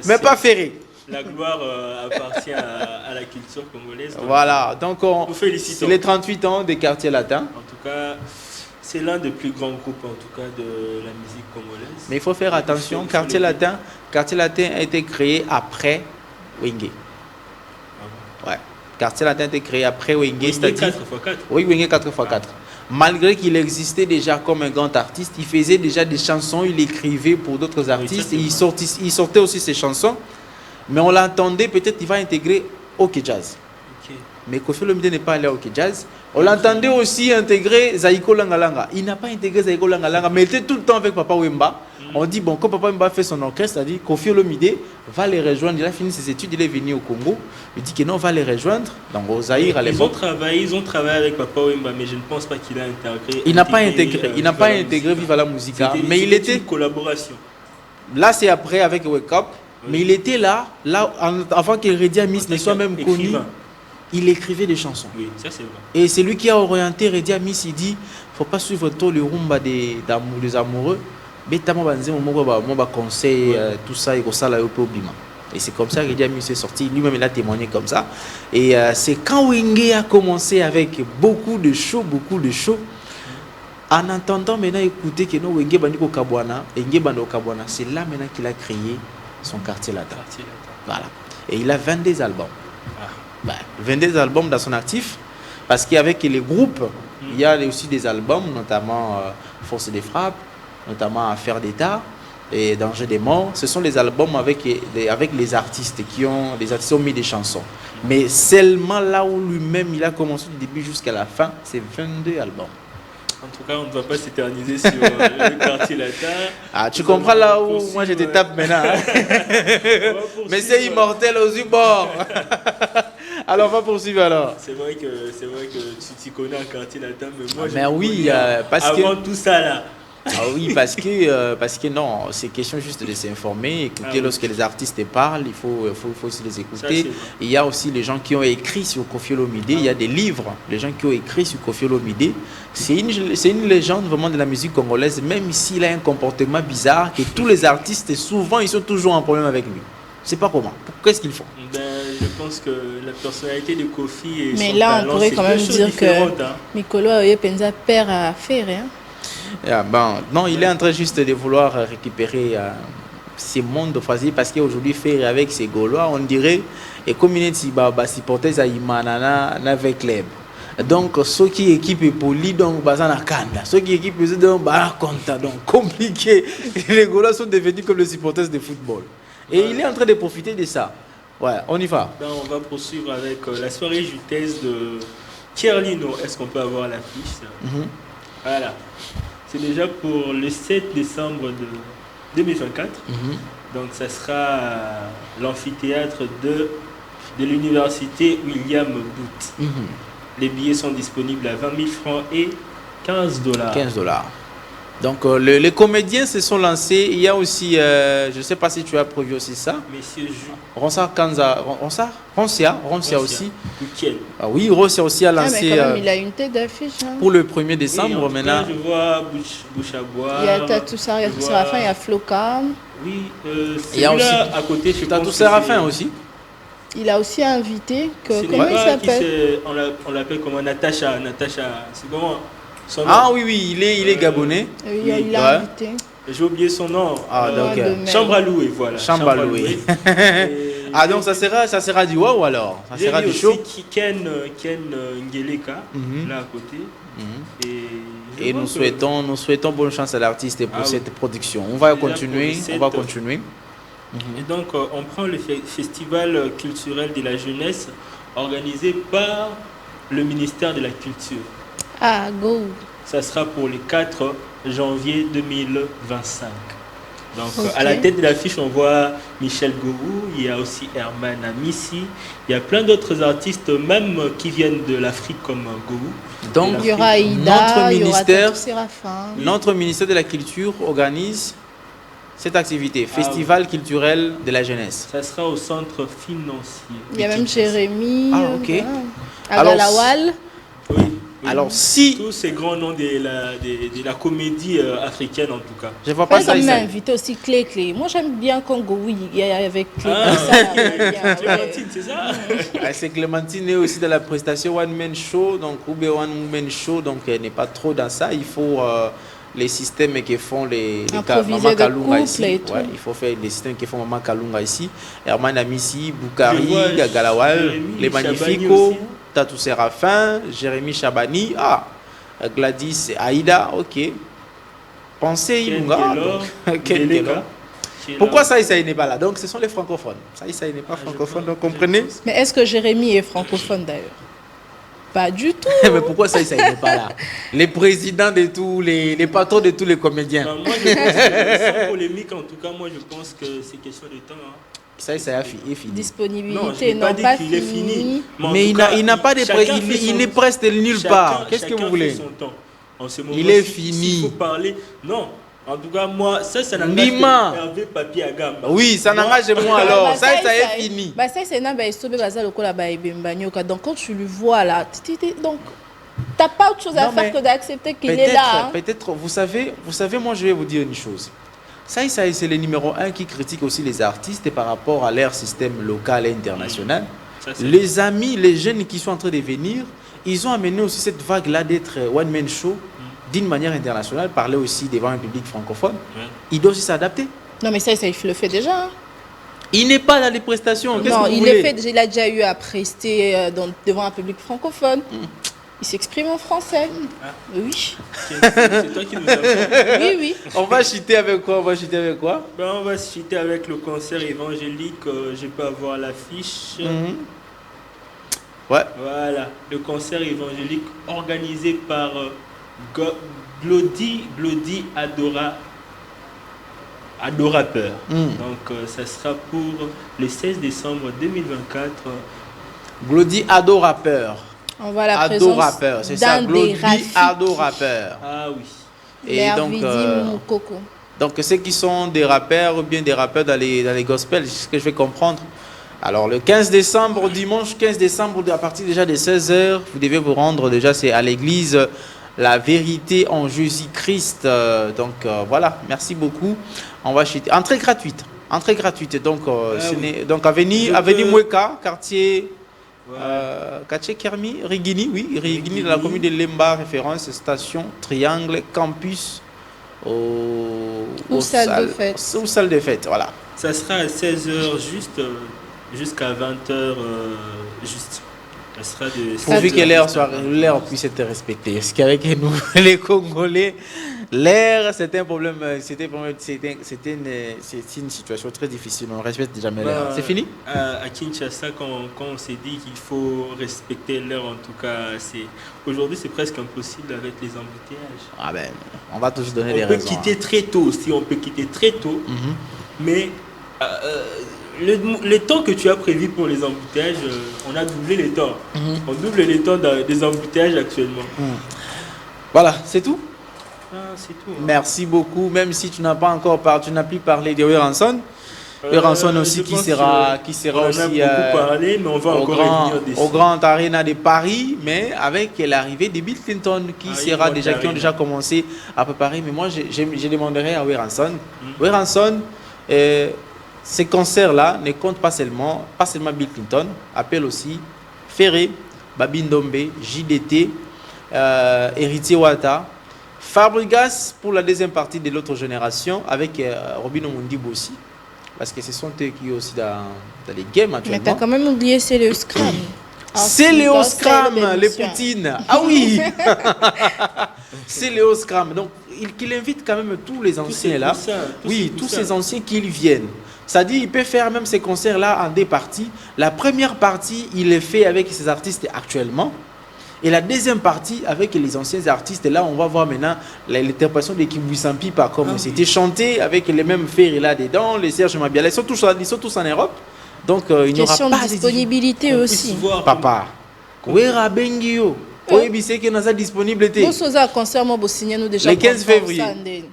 S1: Mais pas Ferré.
S4: La gloire appartient à la culture congolaise. Donc
S1: voilà, donc
S4: c'est
S1: les 38 ans des quartiers latins.
S4: En tout cas, c'est l'un des plus grands groupes en tout cas de la musique congolaise.
S1: Mais il faut faire attention, Quartier Latin a été créé après Wenge. Ouais. Quartier Latin a été créé après Wenge.
S4: Wenge 4x4.
S1: Oui, Wenge 4x4. Malgré qu'il existait déjà comme un grand artiste, il faisait déjà des chansons, il écrivait pour d'autres artistes et il sortait aussi ses chansons. Mais on l'entendait, peut-être qu'il va intégrer OK Jazz. Okay. Mais Koffi Olomide n'est pas allé à OK Jazz. On l'entendait aussi intégrer Zaiko Langalanga. Il n'a pas intégré Zaiko Langalanga, mais il était tout le temps avec Papa Wemba. On dit, bon, quand Papa Wemba fait son orchestre, c'est-à-dire Koffi Olomide va les rejoindre. Il a fini ses études, il est venu au Congo. Il dit que non, on va les rejoindre. Donc au Zaïre à l'époque.
S4: Ils ont travaillé avec Papa Wemba, mais je ne pense pas qu'il a intégré.
S1: Il n'a pas intégré Viva la Musica. Mais il était
S4: une collaboration.
S1: Là, c'est après avec Wake Up. Oui. Mais il était là avant que Redi Amis ne soit même connu. Il écrivait des chansons.
S4: Oui, ça c'est vrai.
S1: Et c'est lui qui a orienté Redi Amis. Il dit, faut pas suivre trop le rumba des amoureux. Mais conseil, tout ça, et ça là au bima. Et c'est comme ça que Redi Amis est sorti. Lui-même il a témoigné comme ça. Et c'est quand Wenge a commencé avec beaucoup de shows. En entendant maintenant écouter que non Wenge Bandiko Kabwana, c'est là maintenant qu'il a créé son quartier latin. Voilà. Et il a 22 albums. 22 albums dans son actif. Parce qu'avec les groupes, il y a aussi des albums, notamment Force des Frappes, notamment Affaires d'État et Danger des Morts. Ce sont les albums avec les artistes qui ont mis des chansons. Mais seulement là où lui-même il a commencé du début jusqu'à la fin, c'est 22 albums.
S4: En tout cas, on ne va pas s'éterniser sur le quartier latin.
S1: Ah, tu comprends là où moi je te tape maintenant. Hein? Mais c'est immortel aux bords. Alors, on va poursuivre alors.
S4: C'est vrai que tu t'y connais en quartier latin, mais moi
S1: parce
S4: avant tout ça là.
S1: Ah oui, parce que non, c'est question juste de s'informer, écouter lorsque les artistes parlent, il faut aussi les écouter. Il y a aussi les gens qui ont écrit sur Koffi Olomide, il y a des livres, les gens qui ont écrit sur Koffi Olomide. C'est une légende vraiment de la musique congolaise, même s'il a un comportement bizarre, que tous les artistes, souvent, ils sont toujours en problème avec lui. Je ne sais pas comment. Qu'est-ce qu'ils font?
S4: Je pense que la personnalité de Koffi et
S2: mais
S4: son
S2: là,
S4: talent,
S2: on pourrait quand même dire que Mikolo Oyepenza perd à faire. Hein?
S1: Non, il est en train juste de vouloir récupérer ces mondes de Fazi parce qu'aujourd'hui, faire avec ces Gaulois, on dirait, et comme il est supporter à Imanana avec Leb. Donc, ceux qui équipent poli, donc, bazana kanda. Ceux qui équipent donc, compta, donc, compliqué. Les Gaulois sont devenus comme les supporters de football. Et il est en train de profiter de ça. Ouais, on y va.
S4: On va poursuivre avec la soirée jutesse de Kierlino. Est-ce qu'on peut avoir l'affiche? Voilà. C'est déjà pour le 7 décembre de 2024. Donc, ça sera l'amphithéâtre de l'université William Booth. Les billets sont disponibles à 20 000 francs et $15.
S1: $15. Donc, les comédiens se sont lancés. Il y a aussi, je ne sais pas si tu as prévu aussi ça.
S4: Monsieur
S1: Ronsia Kanza. Ronsia aussi. Ah oui, Ronsia aussi a lancé.
S2: Mais quand même, il a une tête d'affiche. Hein.
S1: Pour le 1er décembre,
S4: oui,
S1: maintenant.
S4: Je vois Bouche à boire.
S2: Il y a Tatou Séraphin, il y a Flocam.
S4: Oui,
S1: il y a aussi
S4: à côté, je
S1: Tatou Séraphin aussi.
S2: Il a aussi invité. Comment il s'appelle?
S4: On l'appelle comment? Natacha. C'est comment?
S1: Oui, il est gabonais.
S2: Il a invité.
S4: J'ai oublié son nom.
S2: Chambre
S4: à louer, voilà.
S1: Chambre à louer. Donc ça sera du wow alors. Ça sera du show.
S4: Ken Ngeleka, là à côté.
S1: Et nous souhaitons bonne chance à l'artiste pour cette production. On va continuer.
S4: Et donc, on prend le festival culturel de la jeunesse organisé par le ministère de la Culture.
S2: Ah, go.
S4: Ça sera pour le 4 janvier 2025. Donc, à la tête de l'affiche, on voit Michel Gourou, il y a aussi Herman Amissi, il y a plein d'autres artistes, même qui viennent de l'Afrique comme Gourou.
S1: Donc,
S2: il y aura Ida,
S1: notre ministère de la Culture organise cette activité, Festival culturel de la jeunesse.
S4: Ça sera au centre financier.
S2: Il y a même Jérémy.
S1: Ah, ok.
S2: À Galawal.
S4: Oui.
S1: Alors, si...
S4: Tous ces grands noms de la comédie africaine, en tout cas.
S2: Je vois pas ça. Il m'a invité aussi Clé. Moi, j'aime bien Congo, oui, avec Clé.
S4: Clémentine, c'est ça?
S1: C'est Clémentine est aussi dans la prestation One Man Show, donc One Man Show, donc elle n'est pas trop dans ça. Il faut les systèmes qui font les Maman Kalunga ici. Ouais, il faut faire les systèmes qui font Maman Kalunga ici. Herman Amissi, Boukari, Galawal, les Magnifico. Tatou Séraphin, Jérémy Chabani, Gladys Aïda, ok. Pensez Ilunga. Pourquoi ça n'est pas là? Donc ce sont les francophones. Ça n'est pas francophone, donc comprenez.
S2: Mais est-ce que Jérémy est francophone d'ailleurs? Pas du tout.
S1: Mais pourquoi ça n'est pas là? Les présidents de tous les patrons de tous les comédiens.
S4: Non, moi je pense que, sans polémique en tout cas, moi je pense que c'est question de temps.
S1: Ça est fini.
S2: Disponibilité,
S4: non, pas qu'il est fini.
S1: Mais il n'a pas de il est presque nulle part. Qu'est-ce que vous voulez? Il est fini.
S4: Il faut parler. Non. En tout cas, moi, ça n'engage que Hervé Papier à Gamba.
S1: Oui, ça n'engage moi alors. Ça est fini.
S2: Donc quand tu le vois là, donc t'as pas autre chose à faire que d'accepter qu'il est là.
S1: Peut-être, vous savez, moi je vais vous dire une chose. Ça, c'est le numéro 1 qui critique aussi les artistes par rapport à leur système local et international. Les amis, les jeunes qui sont en train de venir, ils ont amené aussi cette vague-là d'être one-man show d'une manière internationale, parler aussi devant un public francophone. Il doit aussi s'adapter.
S2: Non, mais ça, il le fait déjà.
S1: Il n'est pas dans les prestations.
S2: Non, il le fait. Il a déjà eu à prester devant un public francophone. Il s'exprime en français. Oui.
S4: C'est toi qui nous as
S2: Oui.
S1: On va chuter avec quoi?
S4: On va chuter avec le concert évangélique. Je peux avoir l'affiche.
S1: Ouais.
S4: Voilà. Le concert évangélique organisé par Glody Adorapeur. Donc, ça sera pour le 16 décembre 2024.
S1: Glody Adorapeur.
S2: On voit la présence
S1: c'est ça, Glody Adorapeur.
S4: Ah oui.
S1: Et donc ceux qui sont des rappeurs ou bien des rappeurs dans les gospels, c'est ce que je vais comprendre. Alors le 15 décembre, dimanche 15 décembre, à partir déjà de 16h, vous devez vous rendre déjà, c'est à l'église La Vérité en Jésus-Christ. Voilà, merci beaucoup. On va chuter. Entrée gratuite. Donc, donc avenue Mweka, quartier... Quartier Kermi, Rigini, dans la commune de Lemba, référence station Triangle Campus
S2: salle
S1: de fête, voilà.
S4: Ça sera à 16h jusqu'à 20h juste. Ça sera
S1: pourvu que l'heure puisse être respectée. Parce qu'avec nous, les Congolais, l'air, c'était un problème, c'est une situation très difficile. On ne respecte jamais l'air. C'est fini?
S4: À Kinshasa, quand on s'est dit qu'il faut respecter l'heure, en tout cas, aujourd'hui, c'est presque impossible avec les embouteillages.
S1: On va tous donner des raisons.
S4: On peut quitter très tôt aussi, mais le temps que tu as prévu pour les embouteillages, on a doublé les temps. On double les temps des embouteillages actuellement.
S1: Voilà, c'est tout.
S4: C'est tout.
S1: Merci beaucoup, même si tu n'as plus parlé de Weranson. Weranson aussi qui sera aussi
S4: parlé, mais on va encore
S1: au Grand Arena de Paris, mais avec l'arrivée de Bill Clinton qui ont déjà commencé à préparer. Mais moi, je demanderai à Weranson. Weranson, ces concerts-là ne comptent pas seulement Bill Clinton, appelle aussi Ferré, Babindombe, JDT, Héritier Wata, Fabregas pour la deuxième partie de l'autre génération avec Robin Omundibo aussi. Parce que ce sont eux qui sont aussi dans les games actuellement.
S2: Mais tu as quand même oublié, c'est le Scrum.
S1: C'est Léo
S2: dans
S1: Scram,
S2: cette
S1: les
S2: émission.
S1: Poutines. Ah oui. C'est Léo Scram. Donc, qu'il invite quand même tous les anciens là. Tous ces anciens qu'ils viennent. Ça dit, il peut faire même ces concerts-là en deux parties. La première partie, il les fait avec ses artistes actuellement. Et la deuxième partie, avec les anciens artistes. Là, on va voir maintenant l'interprétation de Kimbuisan Pipa, comme c'était chanté avec les mêmes ferries là-dedans, les Serge Mabiala. Ils sont tous en Europe. Donc, il n'y aura
S2: Question
S1: pas
S2: de disponibilité aussi.
S1: Papa, Wera Bengio. Oui, c'est que nous avons disponibilité.
S2: Nous sommes à concert, moi, signer nous déjà.
S1: Le 15 février.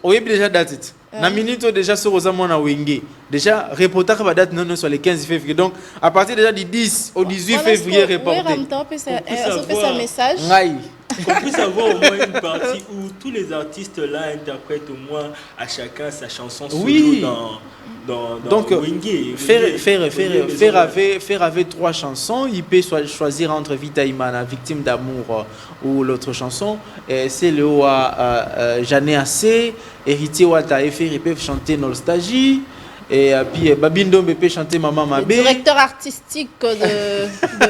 S1: Oui, déjà date. Na minute déjà sur Rosamona Wenge. Déjà reportage va date non sur le 15 février. Donc à partir déjà du 10 au 18 février reporté.
S2: On peut faire un message.
S4: Qu'on puisse avoir au moins une partie où tous les artistes là interprètent au moins à chacun sa chanson solo dans
S1: donc
S4: Wenge.
S1: faire avec 3 chansons, il peut choisir entre Vita Imana, Victime d'amour ou l'autre chanson. C'est le Jané Assez, Héritier Wata et ils peuvent chanter Nostalgie. Et puis Babindombe peut chanter Maman Mabé.
S2: Directeur artistique de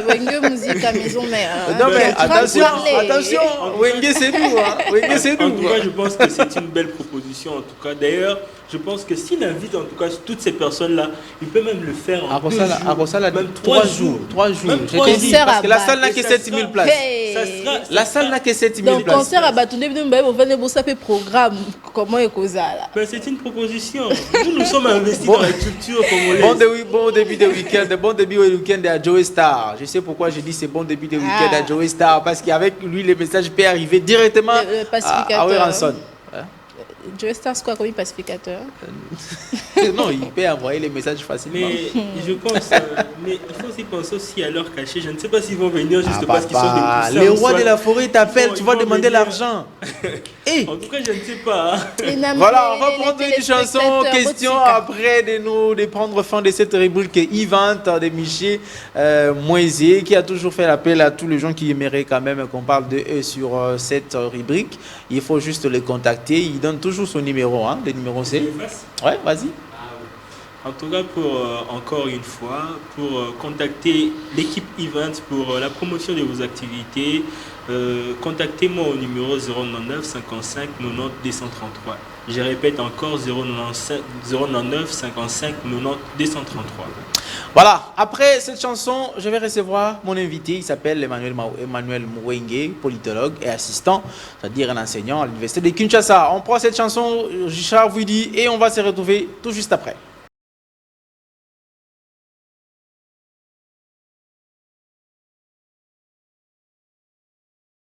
S2: Wenge Musique à Maison Mère.
S1: Non mais attention, Wenge c'est nous. Wenge c'est nous.
S4: En tout cas, je pense que c'est une belle proposition. En tout cas, d'ailleurs, je pense que s'il invite en tout cas toutes ces personnes-là, il peut même le faire en 2 jours, même 3 jours.
S1: 3 jours.
S2: Je t'ai dit,
S1: parce que la salle n'a que 7000 places. La salle n'a que 7000 places.
S2: Donc, concert à Batoundé, vous venez pour ça faire programme. Comment est cause là?
S4: C'est une proposition. Nous sommes investis dans la culture congolaise.
S1: Bon début de week-end. Bon début de week-end à Joey Star. Je sais pourquoi je dis c'est bon début de week-end à Joey Star. Parce qu'avec lui, le message peut arriver directement à Weranson.
S2: Joey Star, c'est quoi comme pacificateur?
S1: Non, il peut envoyer les messages facilement.
S4: Mais je pense, mais il faut aussi penser aussi à leur cachet. Je ne sais pas s'ils vont venir juste parce qu'ils sont des poussins.
S1: Les rois de la forêt t'appellent, tu vas demander l'argent.
S4: En tout cas, je ne sais pas.
S1: Voilà, on va prendre une chanson. Question après de prendre fin de cette rubrique Yvan de Miché Moisé, qui a toujours fait l'appel à tous les gens qui aimeraient quand même qu'on parle de eux sur cette rubrique. Il faut juste les contacter. Il donne toujours son numéro, le numéro c'est. Ouais, vas-y.
S4: En tout cas, encore une fois, pour contacter l'équipe Event pour la promotion de vos activités, contactez-moi au numéro 099 55 90 233. Je répète encore 099 55 90 233.
S1: Voilà, après cette chanson, je vais recevoir mon invité. Il s'appelle Emmanuel Mwenge, politologue et assistant, c'est-à-dire un enseignant à l'université de Kinshasa. On prend cette chanson, Richard vous dit, et on va se retrouver tout juste après.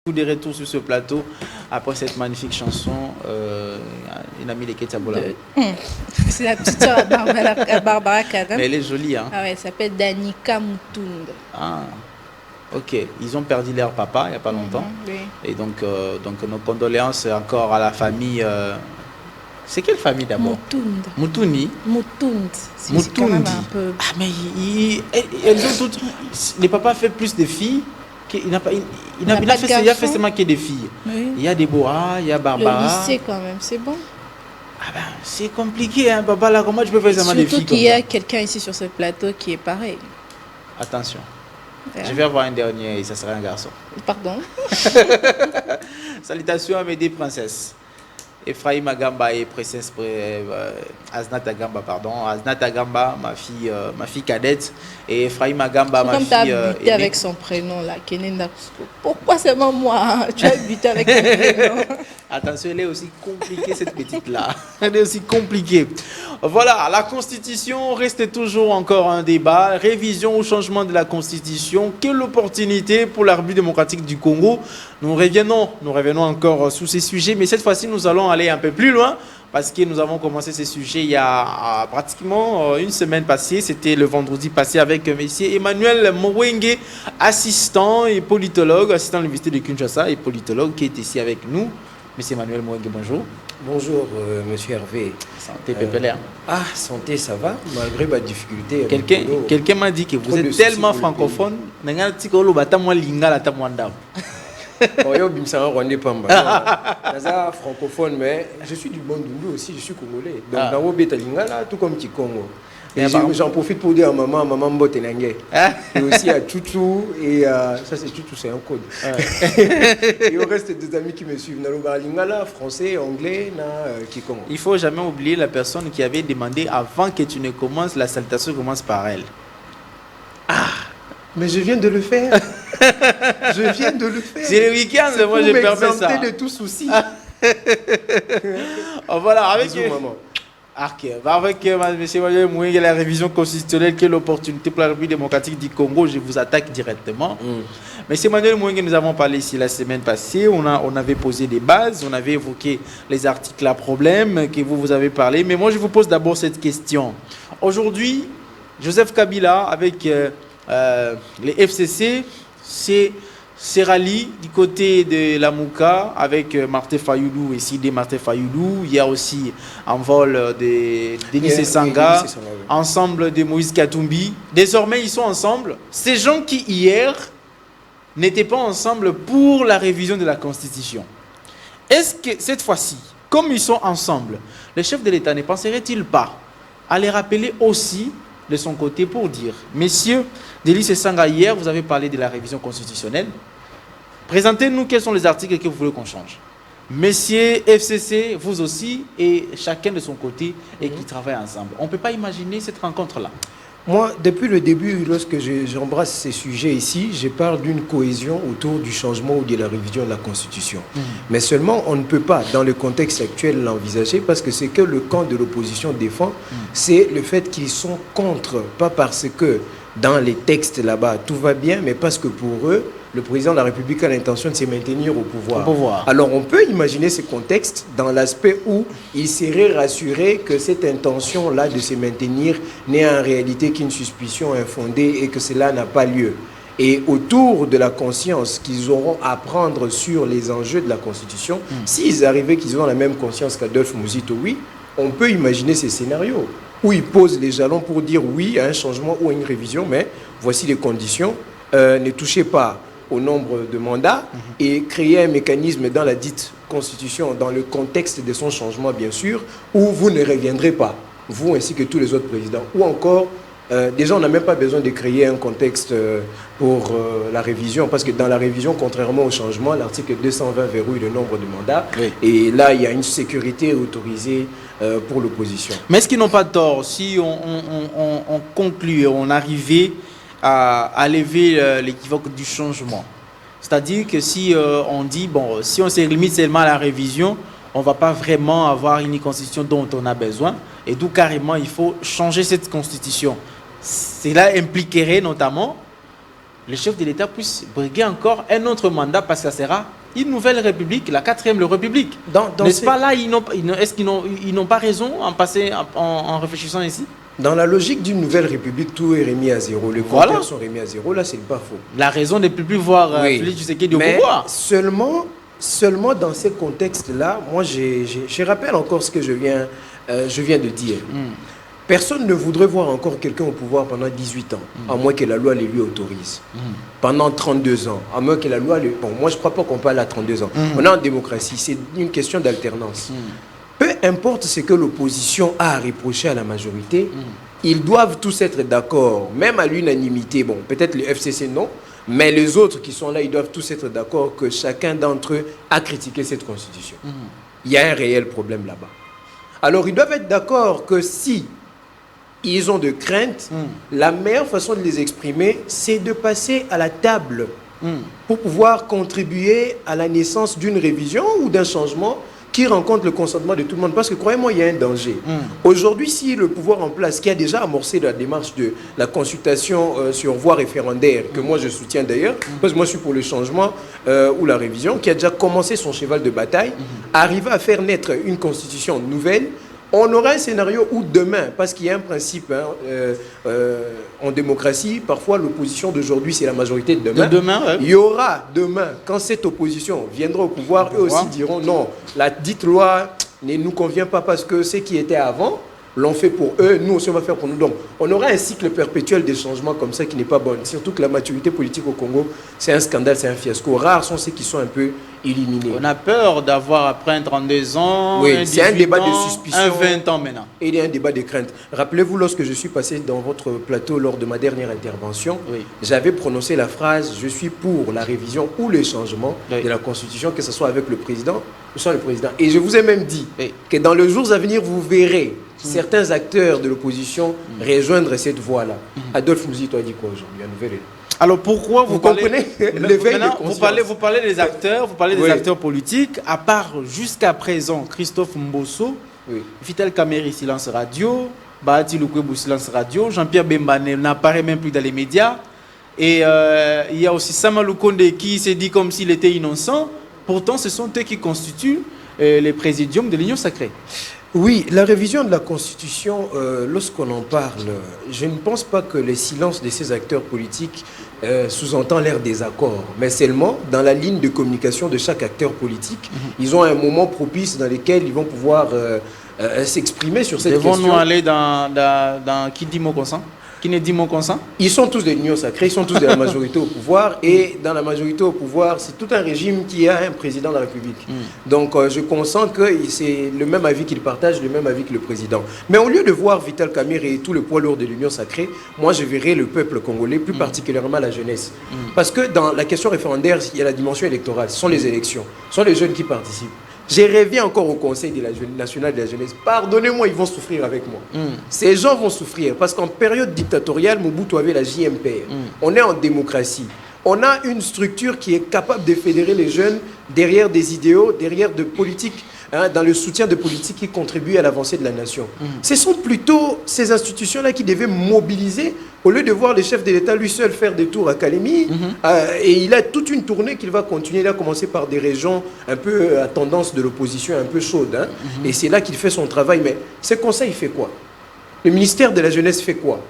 S1: De retour sur ce plateau après cette magnifique chanson. Il a mis les Ketchabola.
S2: C'est la petite soeur à Barbara Kadam.
S1: Mais elle est jolie, hein.
S2: Ah ouais, elle s'appelle Danica Mutund.
S1: Ah, ok. Ils ont perdu leur papa il n'y a pas longtemps.
S2: Oui.
S1: Et donc nos condoléances encore à la famille. C'est quelle famille d'abord?
S2: Mutund.
S1: Mutuni.
S2: Mutund. C'est quand même un peu.
S1: Ah, mais elles ont toutes. Les papas fait plus de filles. Il n'a fait seulement que des filles.
S2: Oui.
S1: Il y a Déborah, il y a Barbara.
S2: Le lycée quand même, c'est bon.
S1: Ah ben, c'est compliqué, hein, papa, là, comment tu peux faire seulement des filles?
S2: Surtout qu'il y a quelqu'un ici sur ce plateau qui est pareil.
S1: Attention,
S2: Ouais.
S1: je vais avoir un dernier et ça sera un garçon.
S2: Pardon.
S1: Salutations à mes deux princesses. Ephraim Agamba et princesse Aznat Agamba, pardon. Aznat Agamba, ma fille cadette, et Ephraim Agamba, ma
S2: Comme
S1: fille.
S2: tu as buté avec son prénom là, Kenenda. Pourquoi seulement moi? Tu as buté avec son prénom.
S1: Attention, elle est aussi compliquée cette petite-là. Elle est aussi compliquée. Voilà, la Constitution reste toujours encore un débat. Révision ou changement de la Constitution. Quelle opportunité pour la République démocratique du Congo? Nous revenons encore sous ces sujets, mais cette fois-ci, nous allons aller un peu plus loin parce que nous avons commencé ces sujets il y a pratiquement une semaine passée. C'était le vendredi passé avec M. Emmanuel Mwenge, assistant et politologue, assistant à l'université de Kinshasa et politologue qui est ici avec nous. M. Emmanuel Mwenge, bonjour.
S5: Bonjour, monsieur Hervé.
S1: Santé, Pépélère.
S5: Santé, ça va, malgré ma difficulté.
S1: Quelqu'un m'a dit que vous êtes tellement francophone.
S5: Francophone, mais je suis du Bandundu aussi, je suis congolais. Donc, tout comme Kikongo. Et j'en profite pour dire à maman Mbotenangue. Et aussi à Chouchou. Et ça, c'est Chouchou, c'est un code. Et au reste des amis qui me suivent. Naloba Lingala, français, anglais, Kikongo.
S1: Il ne faut jamais oublier la personne qui avait demandé avant que tu ne commences, la salutation commence par elle.
S5: Mais je viens de le faire. Je viens de le faire.
S1: C'est le week-end, moi je permets ça.
S5: De tout souci.
S1: Voilà, avec...
S5: Bisous, maman.
S1: Avec M. Manuel Mouingue, la révision constitutionnelle qui est l'opportunité pour la République démocratique du Congo, je vous attaque directement. M. Manuel Mouingue, nous avons parlé ici la semaine passée, on avait posé des bases, on avait évoqué les articles à problème que vous avez parlé, mais moi je vous pose d'abord cette question. Aujourd'hui, Joseph Kabila avec les FCC, c'est rallye du côté de la Mouka avec Martin Fayoulou et Sidé Martin Fayoulou. Il y a aussi un vol de Denis Sanga, ensemble de Moïse Katumbi. Désormais, ils sont ensemble. Ces gens qui, hier, n'étaient pas ensemble pour la révision de la Constitution. Est-ce que cette fois-ci, comme ils sont ensemble, le chef de l'État ne penserait-il pas à les rappeler aussi de son côté pour dire, messieurs, Denis Sanga, hier, vous avez parlé de la révision constitutionnelle. Présentez-nous quels sont les articles que vous voulez qu'on change. Messieurs FCC, vous aussi, et chacun de son côté, et qui travaillent ensemble. On ne peut pas imaginer cette rencontre-là.
S5: Moi, depuis le début, lorsque j'embrasse ces sujets ici, je parle d'une cohésion autour du changement ou de la révision de la Constitution. Mais seulement, on ne peut pas, dans le contexte actuel, l'envisager parce que ce que le camp de l'opposition défend, c'est le fait qu'ils sont contre, pas parce que dans les textes là-bas, tout va bien, mais parce que pour eux, le président de la République a l'intention de se maintenir au pouvoir. Alors on peut imaginer ce contexte dans l'aspect où il serait rassuré que cette intention-là de se maintenir n'est en réalité qu'une suspicion infondée et que cela n'a pas lieu. Et autour de la conscience qu'ils auront à prendre sur les enjeux de la Constitution, s'ils arrivaient qu'ils ont la même conscience qu'Adolphe Mouzito, oui, on peut imaginer ces scénarios où ils posent les jalons pour dire oui à un changement ou à une révision, mais voici les conditions, ne touchez pas au nombre de mandats et créer un mécanisme dans la dite Constitution, dans le contexte de son changement bien sûr, où vous ne reviendrez pas, vous ainsi que tous les autres présidents. Ou encore, déjà on n'a même pas besoin de créer un contexte pour la révision, parce que dans la révision, contrairement au changement, l'article 220 verrouille le nombre de mandats, et là il y a une sécurité autorisée pour l'opposition.
S1: Mais est-ce qu'ils n'ont pas tort si on conclut, on arrivait à lever l'équivoque du changement? C'est-à-dire que si on dit, bon, si on se limite seulement à la révision, on ne va pas vraiment avoir une constitution dont on a besoin, et d'où carrément il faut changer cette constitution. Cela impliquerait notamment le chef de l'État puisse briguer encore un autre mandat parce que ça sera une nouvelle république, la 4e république. N'est-ce pas là, est-ce qu'ils n'ont pas raison en réfléchissant ici?
S5: Dans la logique d'une nouvelle république, tout est remis à zéro. Les compteurs sont remis à zéro. Là, ce n'est pas faux.
S1: La raison de ne plus voir Félix Tshisekedi au pouvoir.
S5: Seulement dans ces contextes-là, moi, je rappelle encore ce que je viens de dire. Personne ne voudrait voir encore quelqu'un au pouvoir pendant 18 ans, à moins que la loi les lui autorise. Pendant 32 ans, à moins que la loi... Bon, moi, je ne crois pas qu'on parle à 32 ans. On est en démocratie, c'est une question d'alternance. Peu importe ce que l'opposition a à reprocher à la majorité, ils doivent tous être d'accord, même à l'unanimité. Bon, peut-être le FCC non, mais les autres qui sont là, ils doivent tous être d'accord que chacun d'entre eux a critiqué cette constitution. Il y a un réel problème là-bas. Alors, ils doivent être d'accord que si ils ont de craintes, la meilleure façon de les exprimer, c'est de passer à la table pour pouvoir contribuer à la naissance d'une révision ou d'un changement qui rencontre le consentement de tout le monde. Parce que croyez-moi, il y a un danger. Aujourd'hui, si le pouvoir en place, qui a déjà amorcé la démarche de la consultation sur voie référendaire, que moi je soutiens d'ailleurs, parce que moi je suis pour le changement ou la révision, qui a déjà commencé son cheval de bataille, arrive à faire naître une constitution nouvelle, on aura un scénario où demain, parce qu'il y a un principe en démocratie, parfois l'opposition d'aujourd'hui c'est la majorité de demain. Il y aura demain, quand cette opposition viendra au pouvoir, eux aussi diront non, la dite loi ne nous convient pas parce que ce qui était avant l'ont fait pour eux, nous aussi on va faire pour nous. Donc on aura un cycle perpétuel de changements comme ça qui n'est pas bon. Surtout que la maturité politique au Congo, c'est un scandale, c'est un fiasco. Rares sont ceux qui sont un peu éliminés.
S1: On a peur d'avoir après un 32 ans,
S5: oui,
S1: un
S5: c'est un débat
S1: ans,
S5: de suspicion,
S1: un 20 ans maintenant.
S5: Et il y a un débat de crainte. Rappelez-vous, lorsque je suis passé dans votre plateau lors de ma dernière intervention, j'avais prononcé la phrase « Je suis pour la révision ou le changement de la Constitution, que ce soit avec le président ou sans le président ». Et je vous ai même dit que dans les jours à venir, vous verrez certains acteurs de l'opposition rejoindre cette voie-là. Adolphe Mouzi, toi, dit quoi aujourd'hui?
S1: Alors pourquoi vous
S5: comprenez
S1: vous parlez des acteurs, vous parlez des acteurs politiques, à part jusqu'à présent Christophe Mbosso, Vital Kamerhe, silence radio, Bahati Lukwebo, silence radio, Jean-Pierre Bemba n'apparaît même plus dans les médias, et il y a aussi Sama Lukonde qui s'est dit comme s'il était innocent. Pourtant ce sont eux qui constituent les présidiums de l'Union sacrée.
S5: Oui, la révision de la Constitution, lorsqu'on en parle, je ne pense pas que le silence de ces acteurs politiques sous-entend leur désaccord, mais seulement dans la ligne de communication de chaque acteur politique, ils ont un moment propice dans lequel ils vont pouvoir s'exprimer sur cette question.
S1: Devons-nous aller dans qui dit mot consent? Qui ne dit mon consent? Ils
S5: sont tous de l'Union sacrée, ils sont tous de la majorité au pouvoir. Et dans la majorité au pouvoir, c'est tout un régime qui a un président de la République. Donc je consens que c'est le même avis qu'il partage, le même avis que le président. Mais au lieu de voir Vital Kamerhe et tout le poids lourd de l'Union sacrée, moi je verrais le peuple congolais, plus particulièrement la jeunesse. Parce que dans la question référendaire, il y a la dimension électorale, ce sont les élections, ce sont les jeunes qui participent. J'ai rêvé encore au Conseil national de la jeunesse. Pardonnez-moi, ils vont souffrir avec moi. Ces gens vont souffrir parce qu'en période dictatoriale, Mobutu avait la JMPR. On est en démocratie. On a une structure qui est capable de fédérer les jeunes derrière des idéaux, derrière de politiques, dans le soutien de politiques qui contribuent à l'avancée de la nation. Ce sont plutôt ces institutions-là qui devaient mobiliser au lieu de voir le chef de l'État lui seul faire des tours à Kalemi. Et il a toute une tournée qu'il va continuer. Il a commencé par des régions un peu à tendance de l'opposition, un peu chaude. Et c'est là qu'il fait son travail. Mais ce conseil fait quoi? Le ministère de la Jeunesse fait quoi?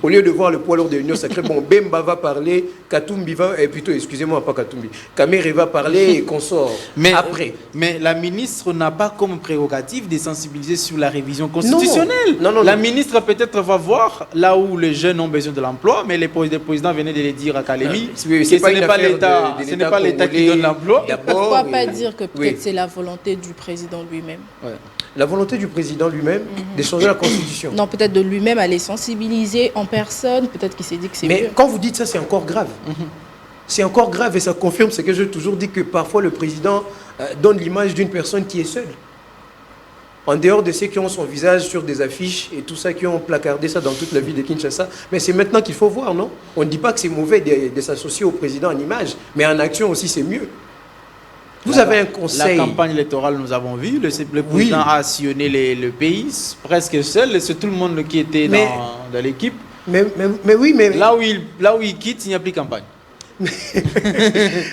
S5: Au lieu de voir le poids lourd de l'Union sacrée, bon, Bemba va parler, Katumbi va, plutôt, excusez-moi, pas Katumbi, Kamerhe va parler et qu'on sort après.
S1: Mais la ministre n'a pas comme prérogative de sensibiliser sur la révision constitutionnelle. Non. La ministre peut-être va voir là où les jeunes ont besoin de l'emploi, mais les présidents venaient de le dire à Kalemi, que ce n'est pas l'État qui donne l'emploi.
S2: Pourquoi pas dire que peut-être c'est la volonté du président lui-même?
S5: La volonté du président lui-même de changer la Constitution.
S2: Non, peut-être de lui-même aller sensibiliser en personne, peut-être qu'il s'est dit que c'est mieux.
S5: Mais quand vous dites ça, c'est encore grave. C'est encore grave et ça confirme ce que j'ai toujours dit, que parfois le président donne l'image d'une personne qui est seule. En dehors de ceux qui ont son visage sur des affiches et tout ça, qui ont placardé ça dans toute la ville de Kinshasa. Mais c'est maintenant qu'il faut voir, non? On ne dit pas que c'est mauvais de s'associer au président en image, mais en action aussi c'est mieux. Vous avez un conseil.
S1: La campagne électorale, nous avons vu, le président a sillonné le pays, presque seul, c'est tout le monde qui était dans l'équipe.
S5: Mais oui, mais...
S1: Là où il quitte, il n'y a plus de campagne.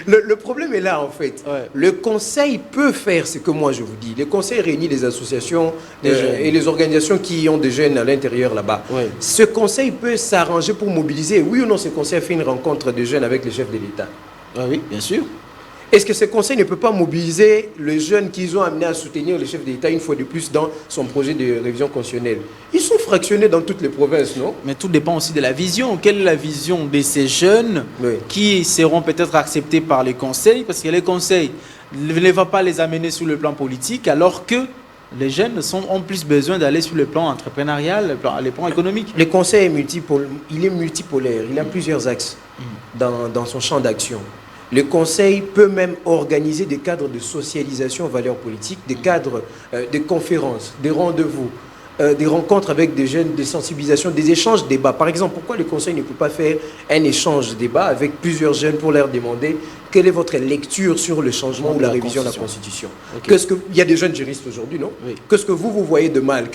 S5: le problème est là, en fait. Le conseil peut faire ce que moi je vous dis. Le conseil réunit les associations et les organisations qui ont des jeunes à l'intérieur là-bas. Ce conseil peut s'arranger pour mobiliser. Oui ou non, ce conseil a fait une rencontre de jeunes avec les chefs de l'État?
S1: Oui, bien sûr.
S5: Est-ce que ce conseil ne peut pas mobiliser les jeunes qu'ils ont amenés à soutenir le chef de l'État une fois de plus dans son projet de révision constitutionnelle? Ils sont fractionnés dans toutes les provinces, non?
S1: Mais tout dépend aussi de la vision. Quelle est la vision de ces jeunes qui seront peut-être acceptés par les conseils? Parce que les conseils ne vont pas les amener sur le plan politique, alors que les jeunes ont plus besoin d'aller sur le plan entrepreneurial, le plan économique.
S5: Le conseil est multipolaire, il a plusieurs axes dans son champ d'action. Le conseil peut même organiser des cadres de socialisation aux valeurs politiques, des cadres de conférences, des rendez-vous, des rencontres avec des jeunes, des sensibilisations, des échanges, débats. Par exemple, pourquoi le conseil ne peut pas faire un échange de débat avec plusieurs jeunes pour leur demander quelle est votre lecture sur le changement ou la révision de la Constitution? Il y a des jeunes juristes aujourd'hui, non? Qu'est-ce que vous voyez de mal?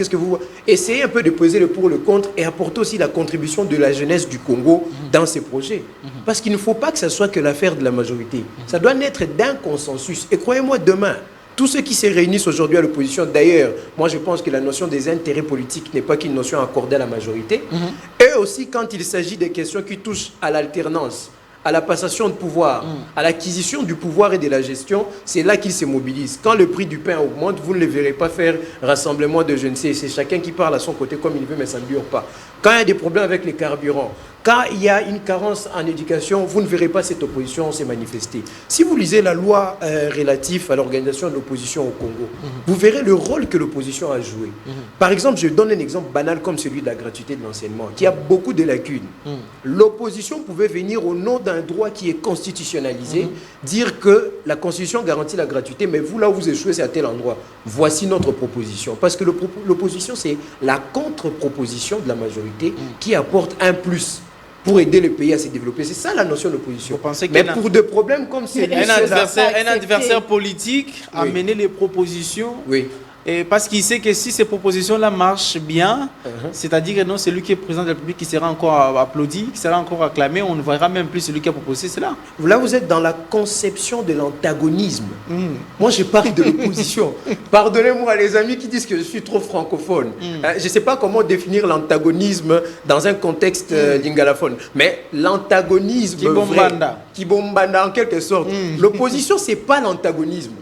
S5: Essayez un peu de peser le pour, le contre et apporter aussi la contribution de la jeunesse du Congo dans ces projets. Parce qu'il ne faut pas que ça soit que l'affaire de la majorité. Ça doit naître d'un consensus. Et croyez-moi, demain, tous ceux qui se réunissent aujourd'hui à l'opposition, d'ailleurs, moi je pense que la notion des intérêts politiques n'est pas qu'une notion accordée à la majorité. Et aussi quand il s'agit des questions qui touchent à l'alternance, à la passation de pouvoir, à l'acquisition du pouvoir et de la gestion, c'est là qu'ils se mobilisent. Quand le prix du pain augmente, vous ne les verrez pas faire rassemblement de je ne sais, c'est chacun qui parle à son côté comme il veut, mais ça ne dure pas. Quand il y a des problèmes avec les carburants, quand il y a une carence en éducation, vous ne verrez pas cette opposition se manifester. Si vous lisez la loi relative à l'organisation de l'opposition au Congo, vous verrez le rôle que l'opposition a joué. Par exemple, je donne un exemple banal comme celui de la gratuité de l'enseignement, qui a beaucoup de lacunes. L'opposition pouvait venir au nom d'un droit qui est constitutionnalisé, dire que la Constitution garantit la gratuité, mais vous, là où vous échouez, c'est à tel endroit. Voici notre proposition. Parce que l'opposition, c'est la contre-proposition de la majorité qui apporte un plus pour aider le pays à se développer. C'est ça la notion d'opposition. Mais pour des problèmes comme celui-là...
S1: Un adversaire politique a mené les propositions.
S5: Oui.
S1: Et parce qu'il sait que si ces propositions-là marchent bien, c'est-à-dire que non, c'est lui qui est président de la République qui sera encore applaudi, qui sera encore acclamé, on ne verra même plus celui qui a proposé cela.
S5: Là, vous êtes dans la conception de l'antagonisme. Moi, je parle de l'opposition. Pardonnez-moi les amis qui disent que je suis trop francophone. Je ne sais pas comment définir l'antagonisme dans un contexte lingalaphone. Mais l'antagonisme Kibombanda en quelque sorte. L'opposition, ce n'est pas l'antagonisme.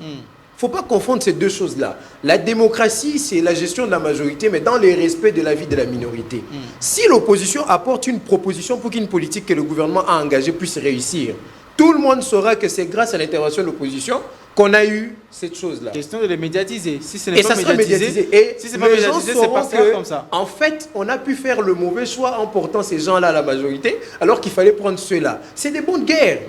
S5: Il ne faut pas confondre ces deux choses-là. La démocratie, c'est la gestion de la majorité, mais dans le respect de la vie de la minorité. Si l'opposition apporte une proposition pour qu'une politique que le gouvernement a engagée puisse réussir, tout le monde saura que c'est grâce à l'intervention de l'opposition qu'on a eu cette chose-là.
S1: Question de les médiatiser. Si ce n'est
S5: et
S1: pas
S5: ça sera médiatisé. Et
S1: si c'est pas médiatisé, c'est parce que comme ça.
S5: En fait, on a pu faire le mauvais choix en portant ces gens-là à la majorité, alors qu'il fallait prendre ceux-là. C'est des bonnes guerres.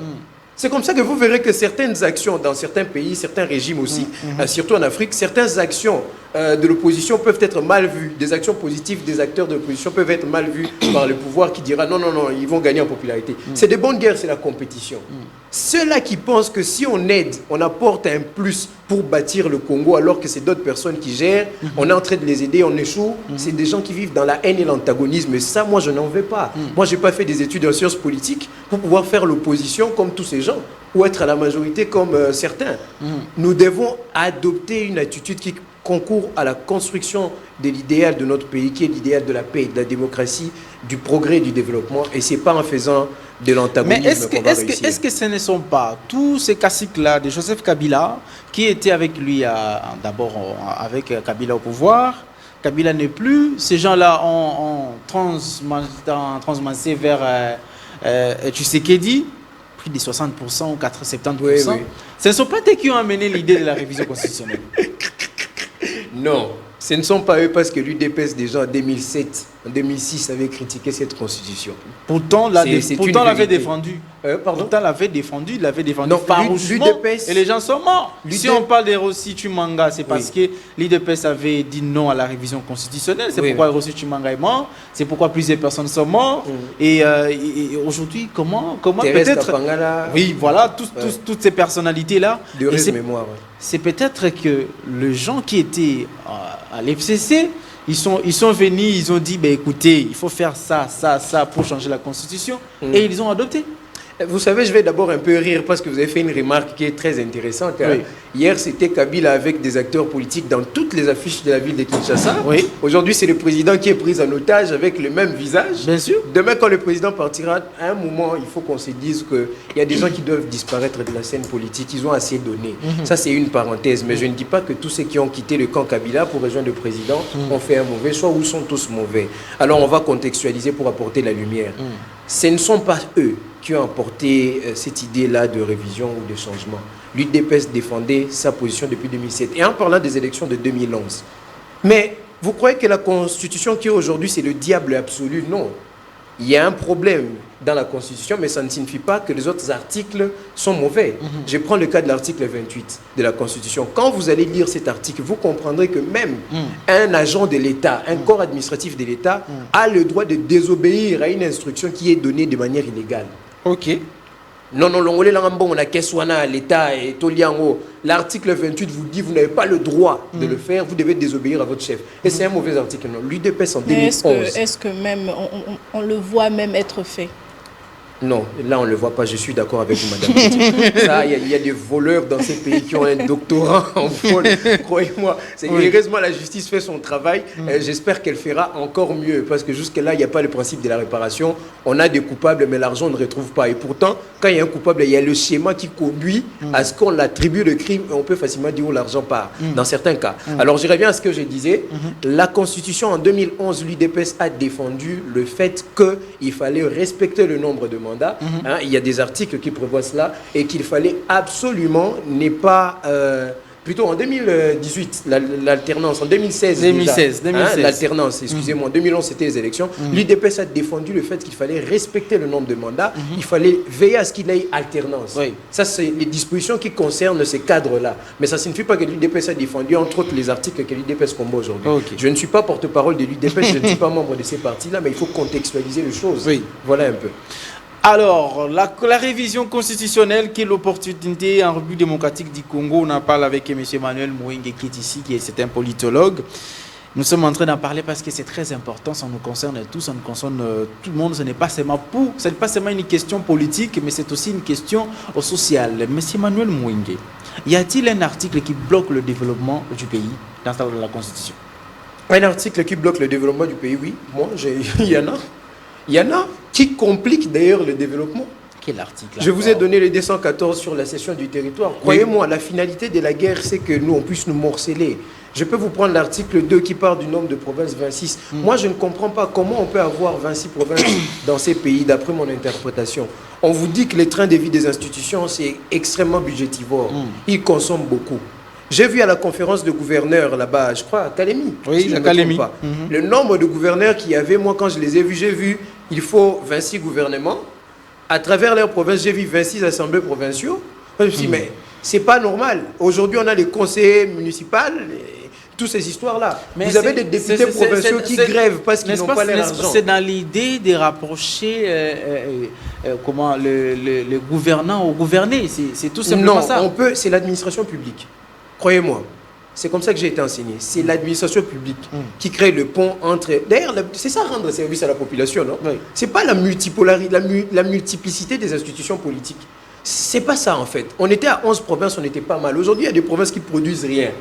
S5: C'est comme ça que vous verrez que certaines actions dans certains pays, certains régimes aussi, surtout en Afrique, certaines actions de l'opposition peuvent être mal vues. Des actions positives des acteurs de l'opposition peuvent être mal vues par le pouvoir qui dira non, ils vont gagner en popularité. C'est des bonnes guerres, c'est la compétition. Ceux-là qui pensent que si on aide, on apporte un plus pour bâtir le Congo alors que c'est d'autres personnes qui gèrent, on est en train de les aider, on échoue, c'est des gens qui vivent dans la haine et l'antagonisme. Et ça, moi, je n'en veux pas. Moi, je n'ai pas fait des études en sciences politiques pour pouvoir faire l'opposition comme tous ces gens ou être à la majorité comme certains. Nous devons adopter une attitude qui concourt à la construction de l'idéal de notre pays, qui est l'idéal de la paix, de la démocratie, du progrès et du développement. Et ce n'est pas en faisant de l'antagonisme qu'on va réussir.
S1: Mais est-ce que ce ne sont pas tous ces caciques-là de Joseph Kabila qui étaient avec lui, d'abord avec Kabila au pouvoir? Kabila n'est plus. Ces gens-là ont transmassé vers Tshisekedi, plus de 60% ou 70%.
S5: Oui.
S1: Ce ne sont pas eux qui ont amené l'idée de la révision constitutionnelle.
S5: Non, ce ne sont pas eux parce que l'UDPS déjà en 2007, en 2006 avait critiqué cette constitution.
S1: Pourtant, l'avait défendu. Pourtant, l'avait défendu
S5: non,
S1: farouchement et les gens sont morts. Si on parle de Rossi Chimanga, c'est parce que l'UDPS avait dit non à la révision constitutionnelle. C'est pourquoi Rossi Chimanga est mort. C'est pourquoi plusieurs personnes sont mortes. Et aujourd'hui, comment peut-être... Oui, voilà, toutes ces personnalités-là.
S5: Mémoire.
S1: C'est peut-être que les gens qui étaient à l'FCC, ils sont venus, ils ont dit, écoutez, il faut faire ça pour changer la Constitution. Et ils ont adopté.
S5: Vous savez, je vais d'abord un peu rire parce que vous avez fait une remarque qui est très intéressante.
S1: Oui.
S5: Hier, c'était Kabila avec des acteurs politiques dans toutes les affiches de la ville de Kinshasa.
S1: Oui.
S5: Aujourd'hui, c'est le président qui est pris en otage avec le même visage.
S1: Bien sûr.
S5: Demain, quand le président partira, à un moment, il faut qu'on se dise qu'il y a des gens qui doivent disparaître de la scène politique. Ils ont assez donné. Ça, c'est une parenthèse. Mais je ne dis pas que tous ceux qui ont quitté le camp Kabila pour rejoindre le président ont fait un mauvais choix ou sont tous mauvais. Alors, on va contextualiser pour apporter la lumière. Ce ne sont pas eux qui ont apporté cette idée-là de révision ou de changement. L'UDPS défendait sa position depuis 2007. Et en parlant des élections de 2011. Mais vous croyez que la Constitution qui est aujourd'hui, c'est le diable absolu? Non. Il y a un problème dans la Constitution, mais ça ne signifie pas que les autres articles sont mauvais. Je prends le cas de l'article 28 de la Constitution. Quand vous allez lire cet article, vous comprendrez que même un agent de l'État, un corps administratif de l'État, a le droit de désobéir à une instruction qui est donnée de manière illégale.
S1: Ok.
S5: Non, l'État et Toliango. L'article 28 vous dit que vous n'avez pas le droit de le faire, vous devez désobéir à votre chef. Et c'est un mauvais article. Non, l'UDPS en 2011.
S2: Est-ce que même on le voit même être fait?
S5: Non, là on ne le voit pas, je suis d'accord avec vous, madame. Ça, il y a des voleurs dans ces pays qui ont un doctorat en vol. Croyez-moi, heureusement la justice fait son travail. J'espère qu'elle fera encore mieux, parce que jusque-là, il n'y a pas le principe de la réparation. On a des coupables, mais l'argent ne retrouve pas. Et pourtant, quand il y a un coupable, il y a le schéma qui conduit à ce qu'on l'attribue le crime, et on peut facilement dire où l'argent part, dans certains cas. Alors je reviens à ce que je disais. La Constitution, en 2011, l'UDPS a défendu le fait qu'il fallait respecter le nombre de mandats. Il y a des articles qui prévoient cela et qu'il fallait absolument ne pas... plutôt en 2018, l'alternance, en 2016, l'alternance, excusez-moi, en 2011 c'était les élections, l'UDPS a défendu le fait qu'il fallait respecter le nombre de mandats, il fallait veiller à ce qu'il y ait alternance. Ça, c'est les dispositions qui concernent ces cadres-là. Mais ça ne signifie pas que l'UDPS a défendu, entre autres, les articles que l'UDPS combat aujourd'hui. Je ne suis pas porte-parole de l'UDPS, je ne suis pas membre de ces partis-là, mais il faut contextualiser les choses. Voilà un peu.
S1: Alors, la révision constitutionnelle qui est l'opportunité en République démocratique du Congo, on en parle avec M. Emmanuel Mouingue qui est ici, c'est un politologue. Nous sommes en train d'en parler parce que c'est très important, ça nous concerne tous, ça nous concerne tout le monde. Ce n'est pas seulement une question politique, mais c'est aussi une question sociale. M. Emmanuel Mouingue, y a-t-il un article qui bloque le développement du pays dans la Constitution?
S5: Un article qui bloque le développement du pays, oui. Moi, il y en a. Il y en a qui compliquent d'ailleurs le développement.
S1: Quel article?
S5: Je vous ai donné le 214 sur la cession du territoire. Croyez-moi, la finalité de la guerre, c'est que nous, on puisse nous morceler. Je peux vous prendre l'article 2 qui parle du nombre de provinces 26. Moi, je ne comprends pas comment on peut avoir 26 provinces dans ces pays, d'après mon interprétation. On vous dit que les trains de vie des institutions, c'est extrêmement budgétivore. Ils consomment beaucoup. J'ai vu à la conférence de gouverneurs là-bas, je crois, à Kalemi.
S1: Oui,
S5: si
S1: à Kalemi.
S5: Le nombre de gouverneurs qu'il y avait, moi, quand je les ai vus, j'ai vu, il faut 26 gouvernements. À travers leurs provinces, j'ai vu 26 assemblées provinciaux. Je me suis dit, mais c'est pas normal. Aujourd'hui, on a les conseillers municipaux, toutes ces histoires-là. Vous avez des députés provinciaux qui grèvent parce qu'ils n'ont pas leur argent.
S1: C'est dans l'idée de rapprocher le gouvernant au gouverné. C'est tout simplement ça.
S5: Non, c'est l'administration publique. Croyez-moi. C'est comme ça que j'ai été enseigné. C'est l'administration publique qui crée le pont entre... D'ailleurs, c'est ça rendre service à la population, non? C'est pas la multipolarité, la multiplicité des institutions politiques. C'est pas ça en fait. On était à 11 provinces, on était pas mal. Aujourd'hui, il y a des provinces qui produisent rien.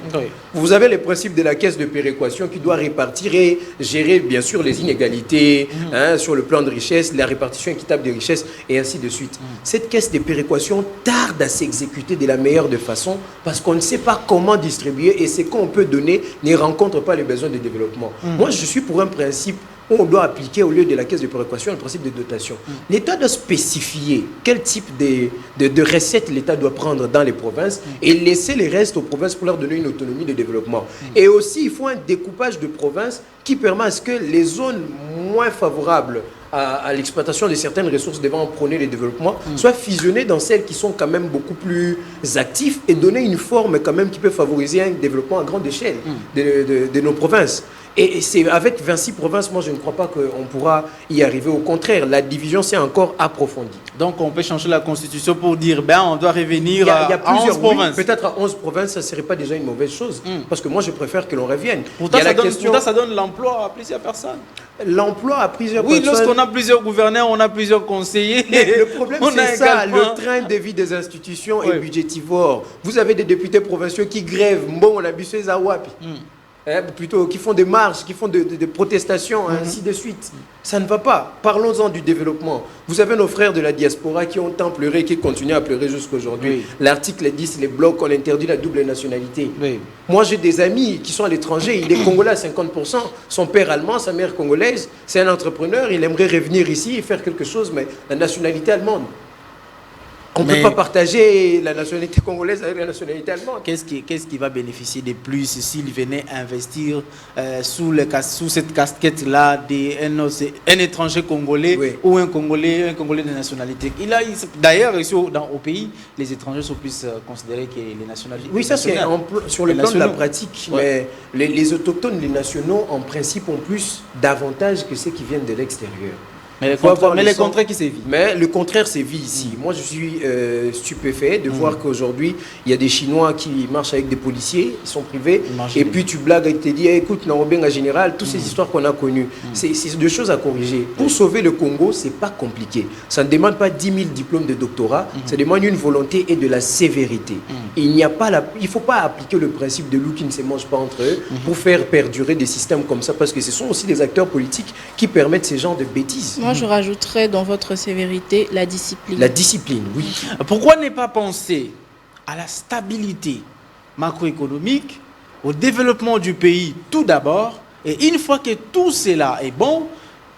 S5: Vous avez les principes de la caisse de péréquation qui doit répartir et gérer bien sûr les inégalités sur le plan de richesse, la répartition équitable des richesses et ainsi de suite. Cette caisse de péréquation tarde à s'exécuter de la meilleure des façons parce qu'on ne sait pas comment distribuer et ce qu'on peut donner ne rencontre pas les besoins de développement. Moi, je suis pour un principe où on doit appliquer au lieu de la caisse de péréquation le principe de dotation. L'État doit spécifier quel type de recettes l'État doit prendre dans les provinces et laisser les restes aux provinces pour leur donner une autonomie de développement. Et aussi, il faut un découpage de provinces qui permet à ce que les zones moins favorables à l'exploitation de certaines ressources devant prôner le développement soient fusionnées dans celles qui sont quand même beaucoup plus actives et donner une forme quand même qui peut favoriser un développement à grande échelle de nos provinces. Et c'est avec 26 provinces, moi je ne crois pas qu'on pourra y arriver. Au contraire, la division s'est encore approfondie.
S1: Donc on peut changer la constitution pour dire, on doit revenir
S5: à 11
S1: provinces.
S5: Peut-être à 11 provinces, ça ne serait pas déjà une mauvaise chose. Parce que moi je préfère que l'on revienne.
S1: Pourtant, ça donne l'emploi à plusieurs personnes.
S5: L'emploi à plusieurs personnes.
S1: Oui, lorsqu'on a plusieurs gouverneurs, on a plusieurs conseillers.
S5: Mais le problème c'est ça, le train de vie des institutions est budgétivore. Vous avez des députés provinciaux qui grèvent, on a bissé Zawapi. Plutôt qui font des marches, qui font des protestations, ainsi de suite. Ça ne va pas. Parlons-en du développement. Vous avez nos frères de la diaspora qui ont tant pleuré, qui continuent à pleurer jusqu'à aujourd'hui. L'article 10, les blocs, on interdit la double nationalité. Moi, j'ai des amis qui sont à l'étranger. Il est congolais à 50%. Son père allemand, sa mère congolaise. C'est un entrepreneur. Il aimerait revenir ici et faire quelque chose, mais la nationalité allemande. On ne peut pas partager la nationalité congolaise avec la nationalité allemande.
S1: Qu'est-ce qui va bénéficier de plus s'il venait investir sous cette casquette-là d'un étranger congolais ou un Congolais de nationalité? D'ailleurs, ici au pays, les étrangers sont plus considérés que les nationalités.
S5: Oui, ça c'est sur le plan de la pratique. Mais les autochtones, les nationaux, en principe, ont plus d'avantages que ceux qui viennent de l'extérieur.
S1: Mais les contraires qui sévit.
S5: Mais le contraire sévit ici. Moi, je suis stupéfait de voir qu'aujourd'hui, il y a des Chinois qui marchent avec des policiers, ils sont privés, et puis tu blagues et tu te dis, écoute, Narobeng en général, toutes ces histoires qu'on a connues, c'est deux choses à corriger. Pour sauver le Congo, c'est pas compliqué. Ça ne demande pas 10 000 diplômes de doctorat, ça demande une volonté et de la sévérité. Il ne faut pas appliquer le principe de loup qui ne se mange pas entre eux pour faire perdurer des systèmes comme ça, parce que ce sont aussi des acteurs politiques qui permettent ces genres de bêtises.
S2: Moi, je rajouterais dans votre sévérité la discipline.
S5: La discipline, oui.
S1: Pourquoi ne pas penser à la stabilité macroéconomique, au développement du pays tout d'abord, et une fois que tout cela est bon,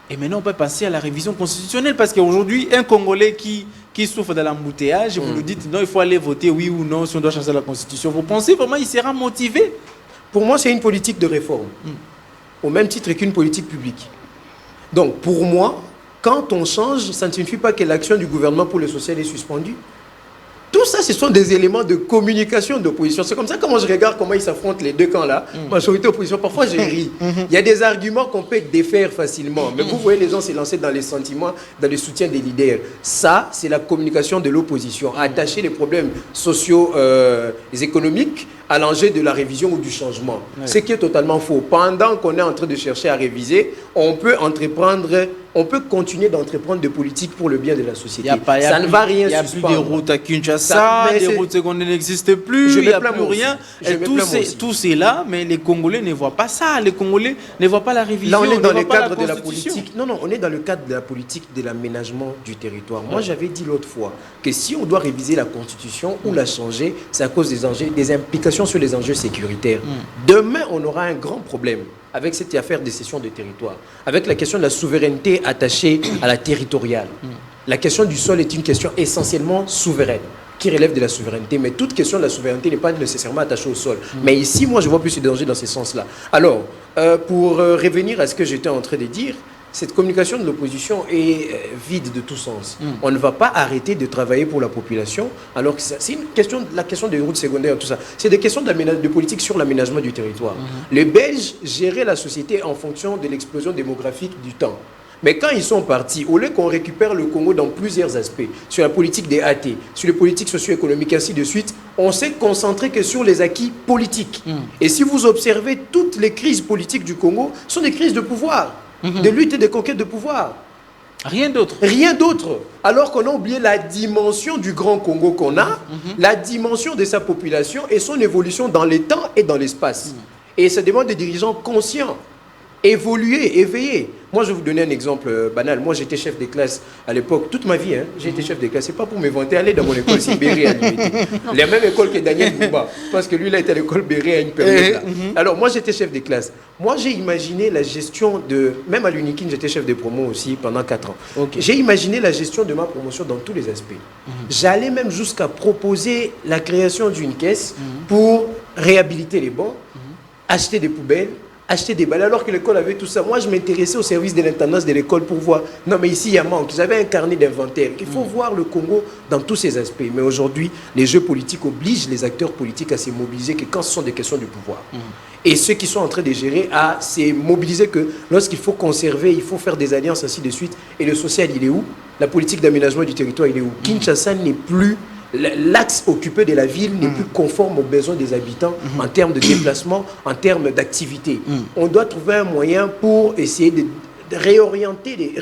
S1: et maintenant on peut passer à la révision constitutionnelle, parce qu'aujourd'hui, un Congolais qui souffre de l'embouteillage, vous nous dites non, il faut aller voter oui ou non si on doit changer la constitution. Vous pensez vraiment qu'il sera motivé?
S5: Pour moi, c'est une politique de réforme, au même titre qu'une politique publique. Donc, pour moi, quand on change, ça ne signifie pas que l'action du gouvernement pour le social est suspendue. Tout ça, ce sont des éléments de communication d'opposition. C'est comme ça que moi je regarde comment ils s'affrontent les deux camps-là. Majorité opposition, parfois j'ai ri. Il y a des arguments qu'on peut défaire facilement. Mais vous voyez les gens se lancer dans les sentiments, dans le soutien des leaders. Ça, c'est la communication de l'opposition. Attacher les problèmes sociaux et économiques à l'enjeu de la révision ou du changement. Ce qui est totalement faux. Pendant qu'on est en train de chercher à réviser, on peut continuer d'entreprendre des politiques pour le bien de la société. Ça ne va rien suspendre.
S1: Il n'y a plus de routes à Kinshasa, des routes secondaires n'existent plus, il n'y a plus rien. Tout c'est là, mais les Congolais ne voient pas ça. Les Congolais ne voient pas la révision.
S5: Là, on est dans le cadre de la politique. Non, on est dans le cadre de la politique de l'aménagement du territoire. Moi, j'avais dit l'autre fois que si on doit réviser la Constitution ou la changer, c'est à cause des enjeux, des implications sur les enjeux sécuritaires. Demain, on aura un grand problème avec cette affaire de cession de territoire, avec la question de la souveraineté attachée à la territoriale. La question du sol est une question essentiellement souveraine, qui relève de la souveraineté, mais toute question de la souveraineté n'est pas nécessairement attachée au sol. Mais ici, moi, je vois plus de danger dans ce sens-là. Alors, pour revenir à ce que j'étais en train de dire, cette communication de l'opposition est vide de tout sens. On ne va pas arrêter de travailler pour la population, alors que c'est une question, la question des routes secondaires, tout ça. C'est des questions de politique sur l'aménagement du territoire. Les Belges géraient la société en fonction de l'explosion démographique du temps. Mais quand ils sont partis, au lieu qu'on récupère le Congo dans plusieurs aspects, sur la politique des AT, sur les politiques socio-économiques, ainsi de suite, on s'est concentré que sur les acquis politiques. Et si vous observez, toutes les crises politiques du Congo sont des crises de pouvoir, de lutte et de conquête de pouvoir.
S1: Rien d'autre.
S5: Rien d'autre. Alors qu'on a oublié la dimension du Grand Congo qu'on a, la dimension de sa population et son évolution dans les temps et dans l'espace. Et ça demande des dirigeants conscients, évoluer, éveiller. Moi, je vais vous donner un exemple banal. Moi, j'étais chef de classe à l'époque, toute ma vie. J'ai été chef de classe. Ce n'est pas pour me vanter. Allez dans mon école, c'est Berry à l'unité. La même école que Daniel Bouba. Parce que lui, il a été à l'école Berry à une période. Alors, moi, j'étais chef de classe. Moi, j'ai imaginé la gestion de... Même à l'Unikin, j'étais chef de promo aussi pendant 4 ans. J'ai imaginé la gestion de ma promotion dans tous les aspects. J'allais même jusqu'à proposer la création d'une caisse pour réhabiliter les bancs, acheter des poubelles, acheter des balais, alors que l'école avait tout ça. Moi, je m'intéressais au service de l'intendance de l'école pour voir, non mais ici il y a manque. J'avais un carnet d'inventaire. Il faut voir le Congo dans tous ses aspects. Mais aujourd'hui, les jeux politiques obligent les acteurs politiques à se mobiliser que quand ce sont des questions de pouvoir. Et ceux qui sont en train de gérer à se mobiliser que lorsqu'il faut conserver, il faut faire des alliances, ainsi de suite. Et le social, il est où? La politique d'aménagement du territoire, il est où? Kinshasa n'est plus... L'axe occupé de la ville n'est plus conforme aux besoins des habitants en termes de déplacement, en termes d'activité. On doit trouver un moyen pour essayer de réorienter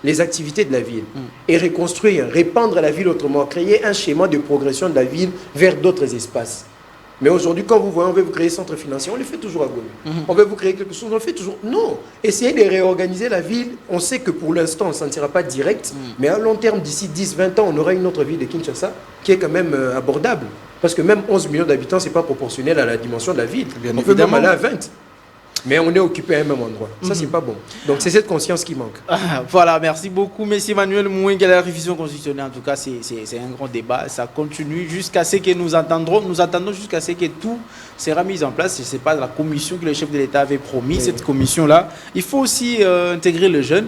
S5: les activités de la ville et reconstruire, répandre la ville autrement, créer un schéma de progression de la ville vers d'autres espaces. Mais aujourd'hui, quand vous voyez, on veut vous créer centre financier, on le fait toujours à Goma. On veut vous créer quelque chose, on le fait toujours. Non, essayez de réorganiser la ville. On sait que pour l'instant, on ne s'en tirera pas direct. Mais à long terme, d'ici 10-20 ans, on aura une autre ville de Kinshasa qui est quand même abordable. Parce que même 11 millions d'habitants, ce n'est pas proportionnel à la dimension de la ville. Bien on peut même aller à 20. Mais on est occupé à un même endroit. Ça, c'est pas bon. Donc, c'est cette conscience qui manque.
S1: Voilà, merci beaucoup, M. Emmanuel Mouinga. La révision constitutionnelle, en tout cas, c'est un grand débat. Ça continue jusqu'à ce que nous entendrons. Nous attendons jusqu'à ce que tout sera mis en place. Ce n'est pas la commission que le chef de l'État avait promis, cette commission-là. Il faut aussi intégrer le jeune.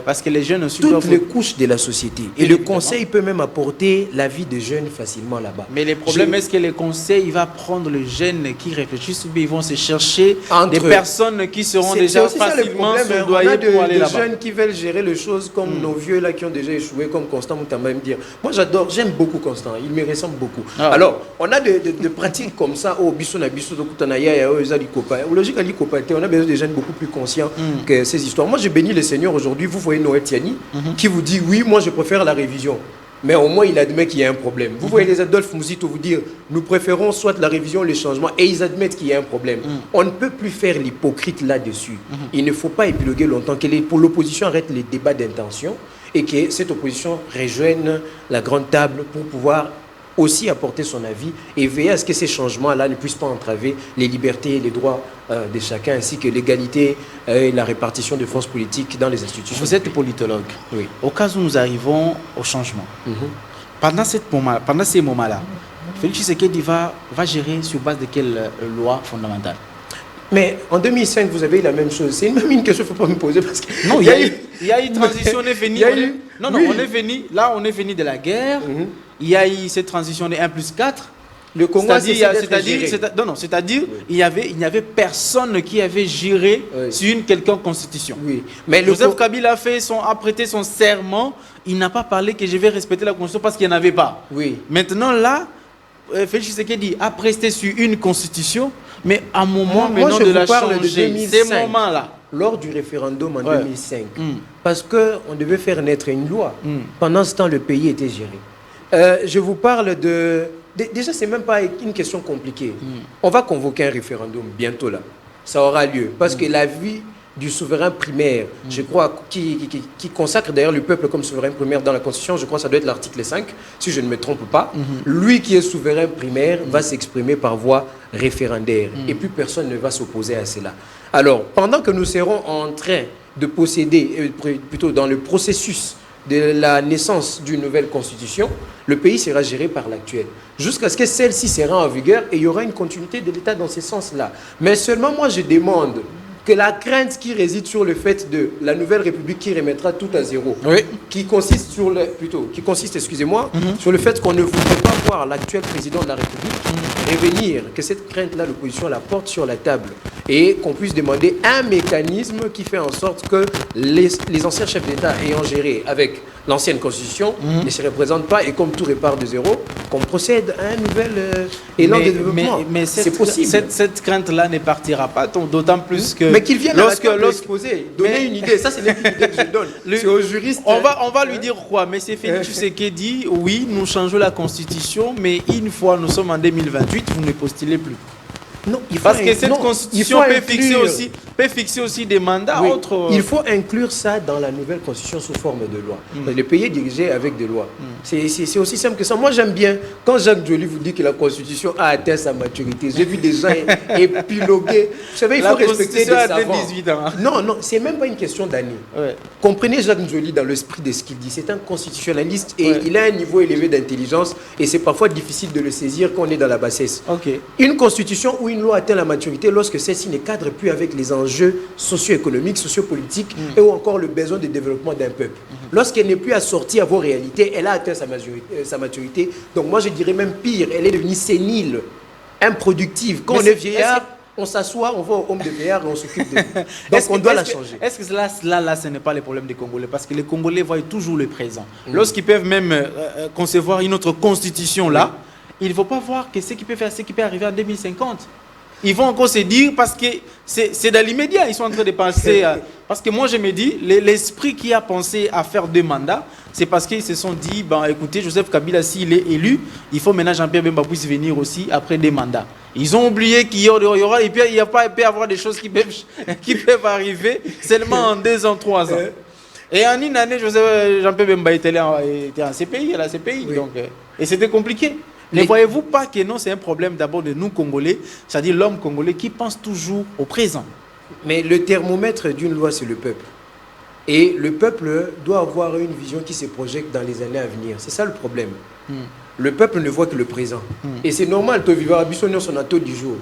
S1: parce que les jeunes aussi
S5: toutes
S1: doivent...
S5: les couches de la société. Et le conseil peut même apporter la vie des jeunes facilement là-bas.
S1: Mais le problème, est-ce que le conseil il va prendre les jeunes qui réfléchissent ou bien ils vont se chercher des personnes qui seront déjà facilement soudoyées pour aller là-bas?
S5: Des jeunes qui veulent gérer les choses comme nos vieux là qui ont déjà échoué, comme Constant Moutamba me dire. Moi j'aime beaucoup Constant, il me ressemble beaucoup. Alors, on a de pratiques comme ça, au Bissona Bisso, Kutanaya, logique à l'Ikopate, on a besoin de jeunes beaucoup plus conscients que ces histoires. Moi j'ai béni le Seigneur aujourd'hui, vous voyez Noël Tiani, qui vous dit oui, moi je préfère la révision. Mais au moins, il admet qu'il y a un problème. Vous voyez les Adolphe Mouzito vous dire, nous préférons soit la révision, les changements, et ils admettent qu'il y a un problème. On ne peut plus faire l'hypocrite là-dessus. Il ne faut pas épiloguer longtemps, pour l'opposition arrête les débats d'intention, et que cette opposition rejoigne la grande table pour pouvoir aussi apporter son avis et veiller à ce que ces changements-là ne puissent pas entraver les libertés et les droits de chacun, ainsi que l'égalité et la répartition de forces politiques dans les institutions.
S1: Vous êtes politologue.
S5: Oui.
S1: Au cas où nous arrivons au changement, pendant ces moments-là, Félix Tshisekedi va gérer sur base de quelle loi fondamentale?
S5: Mais en 2005, vous avez eu la même chose. C'est même une question qu'il ne faut pas me poser parce que...
S1: Non, il y a eu transition, on est venu... Non, on est venu... Là, on est venu de la guerre. Il y a eu cette transition de 1+4.
S5: Le Congo,
S1: c'est-à-dire, il n'y avait personne qui avait géré sur une quelconque constitution.
S5: Oui. Mais
S1: Joseph Kabila a prêté son serment. Il n'a pas parlé que je vais respecter la constitution parce qu'il n'y en avait pas.
S5: Oui.
S1: Maintenant, là, Félix Tshisekedi a presté sur une constitution, mais à un moment maintenant de la changer. Ces moments-là.
S5: Lors du référendum en 2005, parce qu'on devait faire naître une loi. Pendant ce temps, le pays était géré. Je vous parle de... Déjà, ce n'est même pas une question compliquée. On va convoquer un référendum bientôt là. Ça aura lieu. Parce que la vie du souverain primaire, je crois, qui consacre d'ailleurs le peuple comme souverain primaire dans la Constitution, je crois que ça doit être l'article 5, si je ne me trompe pas. Lui qui est souverain primaire va s'exprimer par voie référendaire. Et puis personne ne va s'opposer à cela. Alors, pendant que nous serons en train de posséder, plutôt dans le processus de la naissance d'une nouvelle constitution, le pays sera géré par l'actuel. Jusqu'à ce que celle-ci sera en vigueur et il y aura une continuité de l'État dans ce sens-là. Mais seulement moi je demande que la crainte qui réside sur le fait de la nouvelle République qui remettra tout à zéro, qui consiste sur excusez-moi, sur le fait qu'on ne voudrait pas voir l'actuel président de la République revenir, que cette crainte-là, l'opposition la porte sur la table et qu'on puisse demander un mécanisme qui fait en sorte que les anciens chefs d'État ayant géré avec l'ancienne constitution ne se représentent pas et comme tout repart de zéro, qu'on procède à un nouvel élan de développement.
S1: Mais c'est possible. Cette crainte-là ne partira pas, d'autant plus que...
S5: Mais qu'il vienne à la table exposer, donner une idée. Ça, c'est l'idée que je donne. C'est aux juristes.
S1: On va lui dire quoi? Mais c'est Félix Tshisekedi, oui, nous changeons la constitution, mais une fois nous sommes en 2028, vous ne postulez plus.
S5: Non,
S1: parce que cette constitution peut fixer aussi des mandats autres.
S5: Il faut inclure ça dans la nouvelle constitution sous forme de loi. Le pays est dirigé avec des lois. C'est aussi simple que ça. Moi, j'aime bien quand Jacques Joly vous dit que la constitution a atteint sa maturité. J'ai vu des gens épiloguer. Vous savez, il faut respecter des savants.
S1: 18 ans.
S5: Non, c'est même pas une question d'année. Comprenez Jacques Joly dans l'esprit de ce qu'il dit. C'est un constitutionnaliste et il a un niveau élevé d'intelligence et c'est parfois difficile de le saisir quand on est dans la bassesse. Une constitution où une loi atteint la maturité lorsque celle-ci ne cadre plus avec les enjeux socio-économiques, socio-politiques et ou encore le besoin de développement d'un peuple. Lorsqu'elle n'est plus assortie à vos réalités, elle a atteint sa maturité. Donc moi je dirais même pire, elle est devenue sénile, improductive. Quand on est vieillard, on s'assoit, on va au home de vieillard et on s'occupe de lui. Donc on doit la changer.
S1: Est-ce que là, ce n'est pas le problème des Congolais? Parce que les Congolais voient toujours le présent. Lorsqu'ils peuvent même concevoir une autre constitution là, il ne faut pas voir que ce qui peut arriver en 2050. Ils vont encore se dire, parce que c'est dans l'immédiat, ils sont en train de penser... parce que moi, je me dis, l'esprit qui a pensé à faire 2 mandats, c'est parce qu'ils se sont dit, écoutez, Joseph Kabila, s'il est élu, il faut maintenant Jean-Pierre Bemba puisse venir aussi après 2 mandats. Ils ont oublié qu'il y aura, et puis il peut y avoir des choses qui peuvent arriver seulement en 2 ans, 3 ans. Et en une année, Jean-Pierre Bemba était en CPI, à la CPI, donc, et c'était compliqué. Ne voyez-vous pas que non, c'est un problème d'abord de nous Congolais, c'est-à-dire l'homme congolais qui pense toujours au présent.
S5: Mais le thermomètre d'une loi, c'est le peuple. Et le peuple doit avoir une vision qui se projette dans les années à venir. C'est ça le problème. Le peuple ne voit que le présent. Et c'est normal, tu vivras son taux du jour.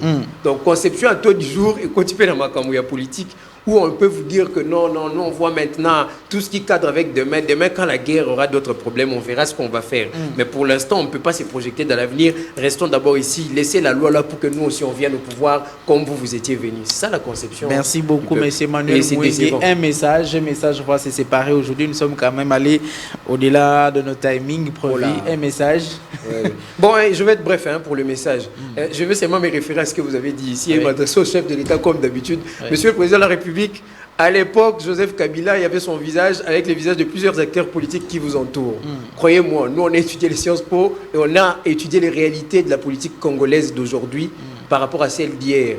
S5: Donc, conception à taux du jour et quand tu peux dans ma politique, où on peut vous dire que non, non, nous on voit maintenant tout ce qui cadre avec demain. Demain, quand la guerre aura d'autres problèmes, on verra ce qu'on va faire. Mais pour l'instant, on ne peut pas se projeter dans l'avenir. Restons d'abord ici, laissez la loi là pour que nous aussi on vienne au pouvoir comme vous étiez venus. C'est ça la conception.
S1: Merci beaucoup, M. Emmanuel Mouingue. Un message, va se séparer aujourd'hui. Nous sommes quand même allés au-delà de nos timings prévus. Un message.
S5: Ouais. Bon, je vais être bref pour le message. Je vais seulement me référer à ce que vous avez dit ici et m'adresser au chef de l'État comme d'habitude. Monsieur le Président de la République, à l'époque, Joseph Kabila, il y avait son visage avec les visages de plusieurs acteurs politiques qui vous entourent. Croyez-moi, nous on a étudié les Sciences Po et on a étudié les réalités de la politique congolaise d'aujourd'hui par rapport à celle d'hier.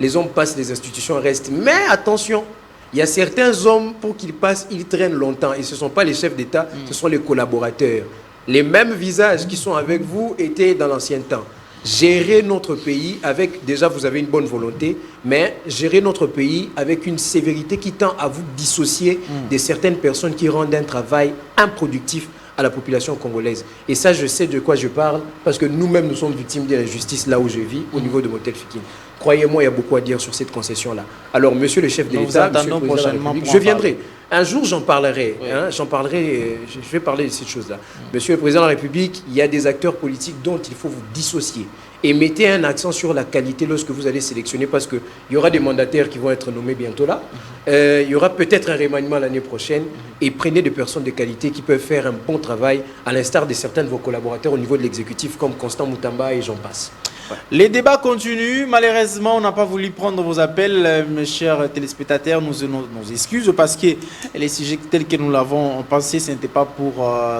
S5: Les hommes passent, les institutions restent. Mais attention, il y a certains hommes, pour qu'ils passent, ils traînent longtemps. Et ce ne sont pas les chefs d'État, ce sont les collaborateurs. Les mêmes visages qui sont avec vous étaient dans l'ancien temps. Gérer notre pays avec, déjà vous avez une bonne volonté, mais gérer notre pays avec une sévérité qui tend à vous dissocier de certaines personnes qui rendent un travail improductif à la population congolaise. Et ça, je sais de quoi je parle, parce que nous-mêmes, nous sommes victimes de l'injustice là où je vis, au niveau de Motel Fikine. Croyez-moi, il y a beaucoup à dire sur cette concession-là. Alors, monsieur le chef de l'État, monsieur le président de la République, je viendrai. Un jour, j'en parlerai. Oui. Je vais parler de cette chose-là. Monsieur le président de la République, il y a des acteurs politiques dont il faut vous dissocier. Et mettez un accent sur la qualité lorsque vous allez sélectionner, parce qu'il y aura des mandataires qui vont être nommés bientôt là. Il y aura peut-être un remaniement l'année prochaine. Et prenez des personnes de qualité qui peuvent faire un bon travail, à l'instar de certains de vos collaborateurs au niveau de l'exécutif, comme Constant Moutamba et j'en passe.
S1: Ouais. Les débats continuent. Malheureusement, on n'a pas voulu prendre vos appels, mes chers téléspectateurs. Nous excusons parce que les sujets tels que nous l'avons pensé, ce n'était pas pour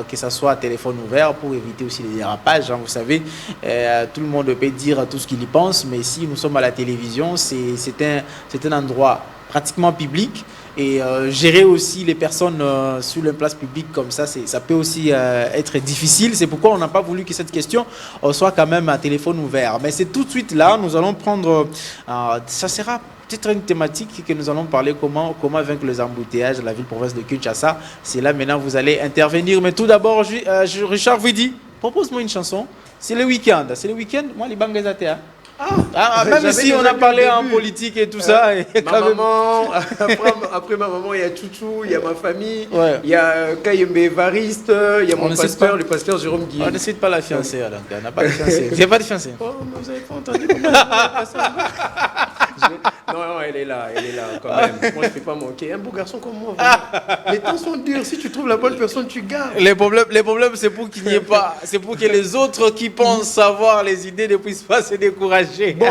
S1: que ça soit à téléphone ouvert, pour éviter aussi les dérapages. Vous savez, tout le monde peut dire tout ce qu'il y pense, mais si nous sommes à la télévision, c'est un endroit pratiquement public. Et gérer aussi les personnes sur une place publique comme ça, ça peut aussi être difficile. C'est pourquoi on n'a pas voulu que cette question soit quand même à téléphone ouvert. Mais c'est tout de suite là, nous allons prendre... ça sera peut-être une thématique que nous allons parler, comment vaincre les embouteillages de la ville-province de Kinshasa. C'est là maintenant vous allez intervenir. Mais tout d'abord, Richard vous dit, propose-moi une chanson. C'est le week-end. Moi, les bangazatés. Même si on a parlé en politique et tout ça. Et
S5: ma maman, après ma maman, il y a Chouchou, il y a ma famille, il y a Kayembe Evariste, il y a mon pasteur, le pasteur Jérôme Guy.
S1: On ne cite pas la fiancée, alors. On n'a pas de fiancée. J'ai pas de fiancée.
S5: Oh, mais vous n'avez pas entendu Non, elle est là quand même. Moi, je ne fais pas manquer. Un beau garçon comme moi. Les temps sont durs. Si tu trouves la bonne personne, tu gardes.
S1: Les problèmes, c'est pour qu'il n'y ait pas. C'est pour que les autres qui pensent savoir les idées ne puissent pas se décourager.
S5: Bon,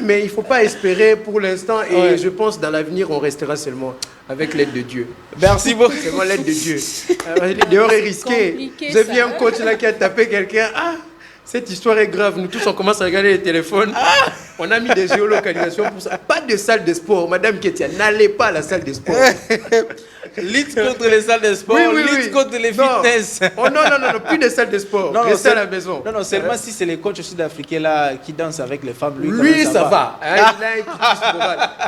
S5: mais il ne faut pas espérer pour l'instant. Et je pense dans l'avenir, on restera seulement avec l'aide de Dieu.
S1: Merci beaucoup.
S5: Seulement l'aide de Dieu. Dehors est risqué. Vous avez vu un coach là qui a tapé quelqu'un. Cette histoire est grave. Nous tous, on commence à regarder les téléphones. On a mis des géolocalisations pour ça. Pas de salle de sport. Madame Ketia, n'allez pas à la salle de sport.
S1: Lutte contre les salles de sport, lutte contre les fitness.
S5: Oh non, plus de salles de sport. Restez à la maison.
S1: Non, seulement si c'est les coachs sud-africains là qui dansent avec les femmes.
S5: Lui, ça va.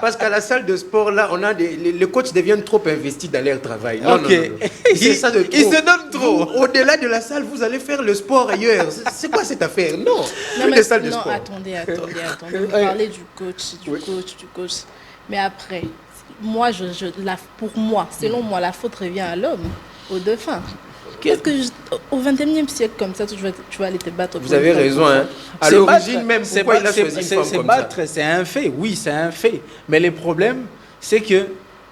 S5: Parce qu'à la salle de sport, là, on a les coachs deviennent trop investis dans leur travail. Non.
S1: C'est ça de trop. Ils se donnent trop.
S5: Au-delà de la salle, vous allez faire le sport ailleurs. C'est quoi cette affaire? Non, plus de salles de sport.
S2: Non, attendez. Vous parlez du coach. Mais après, moi, pour moi, selon moi, la faute revient à l'homme, au dauphin. Qu'est-ce que au XXIe siècle comme ça, tu vas aller te battre?
S5: Vous avez raison. À l'origine même, pourquoi il a choisi une femme comme ça?
S1: C'est un fait, oui, c'est un fait. Mais le problème, c'est que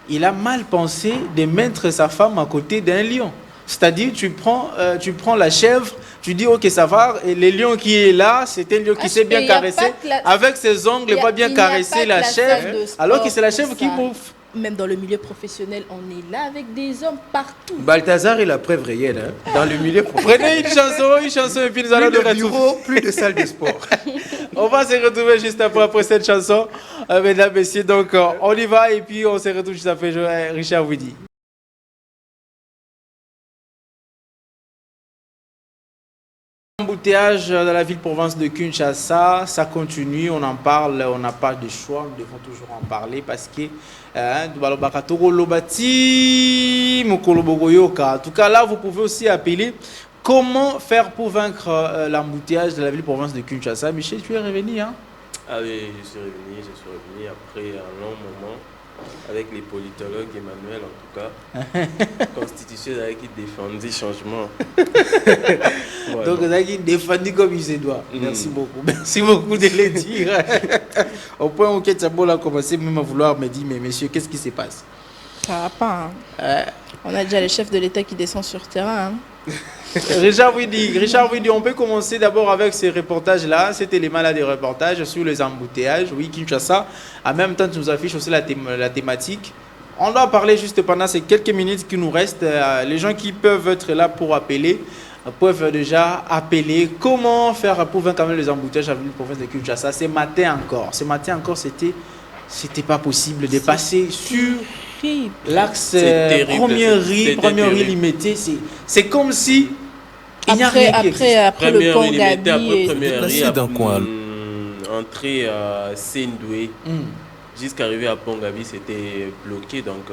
S1: il a mal pensé de mettre sa femme à côté d'un lion. C'est-à-dire, tu prends la chèvre, tu dis ok ça va, et le lion qui est là, c'est un lion qui sait bien caresser, avec ses ongles, il va bien caresser la chèvre, alors que c'est la chèvre qui bouffe.
S2: Même dans le milieu professionnel, on est là avec des hommes partout.
S5: Balthazar est la preuve réelle, dans le milieu
S1: Prenez
S5: professionnel.
S1: une chanson et puis nous allons
S5: de bureau, plus de salle de sport.
S1: On va se retrouver juste après cette chanson, mesdames, messieurs. Donc on y va et puis on se retrouve juste après. Richard vous dit. L'embouteillage dans la ville-province de Kinshasa, ça continue, on en parle, on n'a pas de choix, nous devons toujours en parler parce que en tout cas là vous pouvez aussi appeler comment faire pour vaincre l'embouteillage de la ville-province de Kinshasa. Michel, tu es revenu
S3: Ah oui, je suis revenu après un long moment. avec les politologues Emmanuel en tout cas. Constitution qui défendit changement.
S1: Ouais, donc qui défendit comme il se doit. Merci beaucoup. Merci beaucoup de le dire. Au point où Ketchabo a commencé même à vouloir me dire, mais monsieur, qu'est-ce qui se passe?
S2: Ça va pas. Hein. On a déjà le chef de l'État qui descend sur terrain. Hein.
S1: Richard Widi, on peut commencer d'abord avec ces reportages-là. Cet élément-là des reportages sur les embouteillages. Oui, Kinshasa. En même temps, tu nous affiches aussi la thématique. On doit parler juste pendant ces quelques minutes qui nous restent. Les gens qui peuvent être là pour appeler peuvent déjà appeler. Comment faire pour vaincre les embouteillages à la province de Kinshasa? Ce matin encore, c'était pas possible de passer sur l'axe première rue limitée. C'est comme si il n'y a rien qui existe.
S2: Après le pont Gabi,
S3: entrée à Sendoué jusqu'arriver à Pont Gabi, c'était bloqué. Donc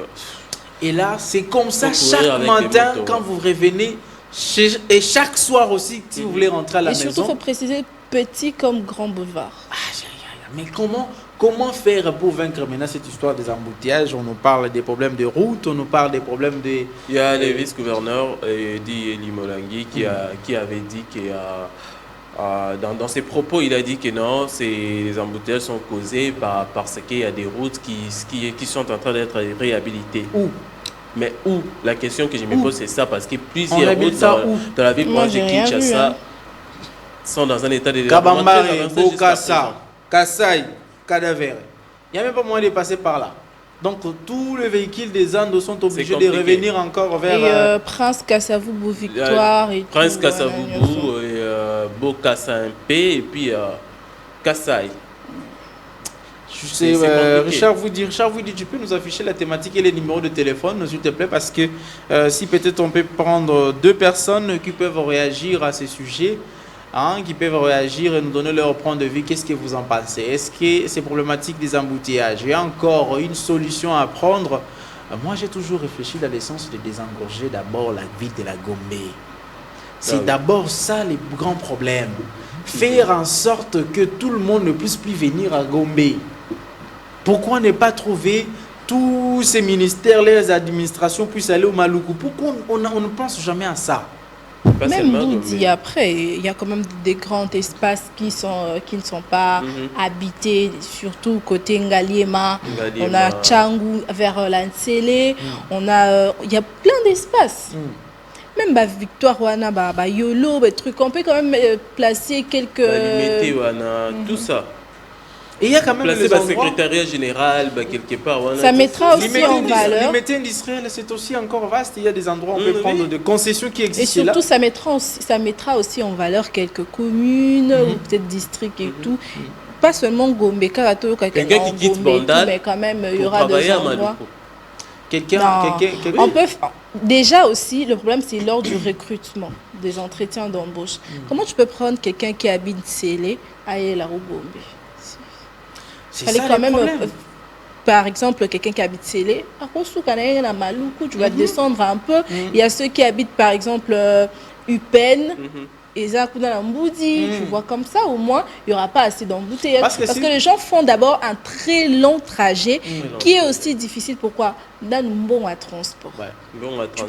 S1: et là, c'est comme ça chaque matin quand vous revenez et chaque soir aussi si vous voulez rentrer à la maison.
S2: Et surtout, il faut préciser petit comme grand boulevard.
S1: Mais comment faire pour vaincre maintenant cette histoire des embouteillages? On nous parle des problèmes de route, on nous parle des problèmes de...
S3: Il y a le vice-gouverneur dit Limolangi qui avait dit que dans ses propos, il a dit que non, les embouteillages sont causés parce qu'il y a des routes qui sont en train d'être réhabilitées.
S1: Où?
S3: Mais où? La question que je me pose, c'est ça, parce que plusieurs routes dans la ville proche de Kinshasa sont dans un état de développement.
S1: Kabambare, Bokassa, Kassai, Cadaver. Il n'y a même pas moyen de passer par là. Donc tous les véhicules des Andes sont obligés de revenir encore vers...
S2: Et Prince Kassavoubou Victoire et
S3: Prince Kassavoubou et Bokassa MP et puis Kassai.
S1: Je sais, Richard vous dit, tu peux nous afficher la thématique et les numéros de téléphone, s'il te plaît, parce que si peut-être on peut prendre 2 personnes qui peuvent réagir à ces sujets, qui peuvent réagir et nous donner leur point de vue. Qu'est-ce que vous en pensez? Est-ce que ces problématiques des embouteillages, il y a encore une solution à prendre? Moi, j'ai toujours réfléchi dans le sens de désengorger d'abord la ville de la Gombe. C'est d'abord ça le grand problème. Faire en sorte que tout le monde ne puisse plus venir à Gombe. Pourquoi ne pas trouver tous ces ministères, les administrations puissent aller au Maluku? Pourquoi on ne pense jamais à ça?
S2: Même Boudi, après, il y a quand même des grands espaces qui ne sont pas habités, surtout côté Ngaliema. On a Tchangou vers Lansele, il y a plein d'espaces. Même Victoire Wana, Yolo, des trucs, on peut quand même placer quelques...
S3: tout ça.
S1: Et il y a quand même
S3: placer le secrétariat général quelque part.
S2: Ça mettra aussi en valeur.
S1: Le métier industriel, c'est aussi encore vaste. Il y a des endroits où on peut prendre des concessions qui existent.
S2: Et surtout, ça mettra aussi en valeur quelques communes ou peut-être districts et tout. Pas seulement Gombe,
S3: quelqu'un qui quitte Bandal,
S2: mais quand même, il y aura des endroits.
S1: On
S2: peut... Déjà aussi, le problème, c'est lors du recrutement, des entretiens d'embauche. Comment tu peux prendre quelqu'un qui habite Sélé à la rue Gombe?
S1: C'est ça quand même.
S2: Par exemple, quelqu'un qui habite Sélé, tu vas descendre un peu. Il y a ceux qui habitent, par exemple, Upen. Et tu vois comme ça, au moins, il n'y aura pas assez d'embouteillages. Parce que les gens font d'abord un très long trajet qui est aussi difficile. Pourquoi? Dans un bon à transport. Tu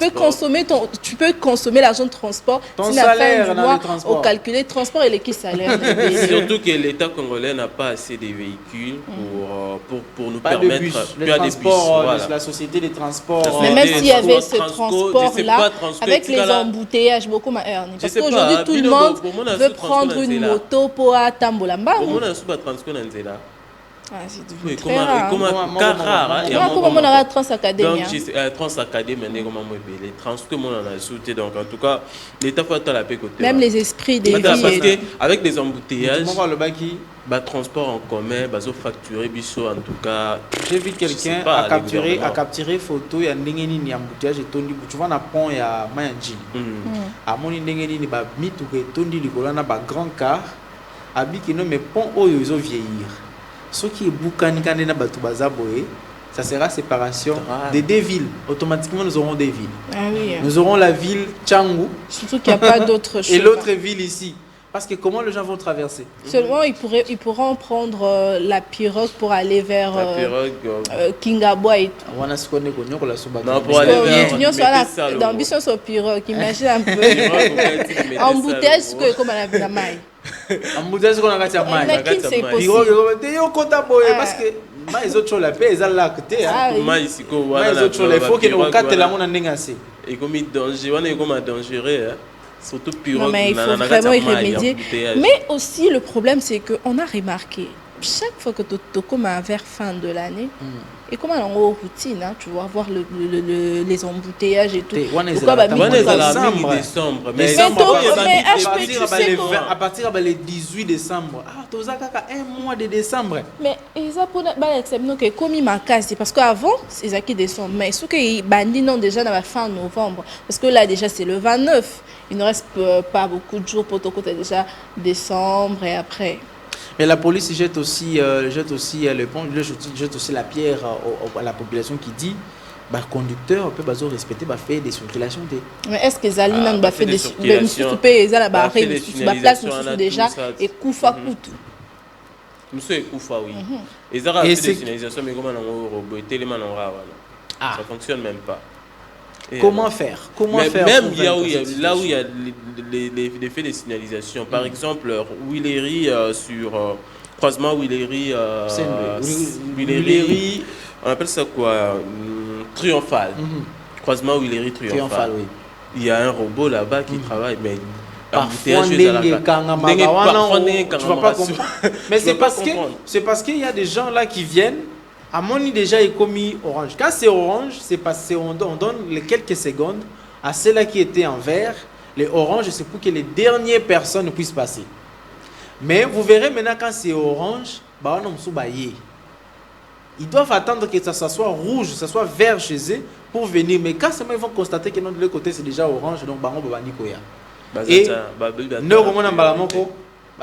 S2: peux consommer l'argent de transport.
S1: Ton salaire
S2: dans le transport. Au calculer transport et les salaires.
S3: Surtout que l'État congolais n'a pas assez de véhicules pour nous permettre...
S1: Pas de bus. La société des transports...
S2: Mais même s'il y avait ce transport-là, avec les embouteillages, beaucoup m'a erné. Parce qu'aujourd'hui, tout le monde veut prendre une moto pour attendre Mba. C'est devenu très rare. Comment on a Transacadémie?
S3: Donc, Transacadémie, les transports, donc en tout cas, l'État faut être à la paix côté.
S2: Même les esprits des
S3: villes. Parce qu'avec les embouteillages, transport en commun, facturer biso en tout cas.
S1: J'ai vu quelqu'un à capturer photo, il y a un embouteillage et tondi. Tu vois, on a pont, il y a Mayanji. À mon indengeni, il y a mitou et tondi, il y a un grand car. Habiki non mais pont, ils ont vieillir. Ce qui est boucani quand na batu bazaboé, ça sera séparation des 2 villes. Automatiquement, nous aurons 2 villes.
S2: Ah oui.
S1: Nous aurons la ville Tchangou.
S2: Surtout qu'il n'y a pas d'autre chose.
S1: Et l'autre ville ici. Parce que comment les gens vont traverser?
S2: Seulement, ils pourront prendre la pirogue pour aller vers Kingabwa et tout.
S3: Non, pour aller vers...
S2: Dans Bisson sur pirogue, imagine un peu. Embouteillage, comme on a vu la maille.
S1: Embouteillage, qu'on a gâté à maille.
S2: Mais qui c'est possible?
S1: Parce que les autres choses, la paix, ils ont là à côté. Les autres choses, il faut que nous quatre la monde en dégasse.
S3: Et comme il danger, on est comme un dangereux. Surtout pirogue.
S2: Non, mais il faut vraiment y remédier. Mais aussi, le problème, c'est qu'on a remarqué, chaque fois que tu comme vers fin de l'année, et comme en routine, hein, tu vas voir les embouteillages et tout.
S3: Pourquoi décembre? Mais
S1: à partir du 18 décembre, tu as un mois de décembre.
S2: Mais ils ont comme il m'a cassé parce qu'avant, c'est acquis décembre. Mais ce qu'ils bandit non déjà dans la fin novembre. Parce que là, déjà, c'est le 29. Il ne reste pas beaucoup de jours pour ton côté déjà décembre et après.
S1: Mais la police jette aussi le pont, jette aussi la pierre à la population qui dit le conducteur peut respecter faire des circulations.
S2: Mais est-ce que Zalina va faire des circulations déjà et Koufa Koutou?
S3: Monsieur Koufa, oui. Et ça a fait des signalisations, mais comment ça ne fonctionne même pas.
S1: Comment faire?
S3: Même là où il y a les faits de signalisation, par exemple, Willery sur croisement Willery, on appelle ça quoi? Triomphal. Croisement Willery Triomphal.
S1: Oui.
S3: Il y a un robot là-bas qui travaille, mais
S1: parfois mais c'est parce qu'il y a des gens là qui viennent. À mon avis, déjà, est commis orange. Quand c'est orange, c'est parce qu'on donne les quelques secondes à ceux-là qui étaient en vert. Les oranges, c'est pour que les dernières personnes puissent passer. Mais vous verrez maintenant, quand c'est orange, ils doivent attendre que ça soit rouge, que ça soit vert chez eux pour venir. Mais quand seulement ils vont constater que de l'autre côté, c'est déjà orange, donc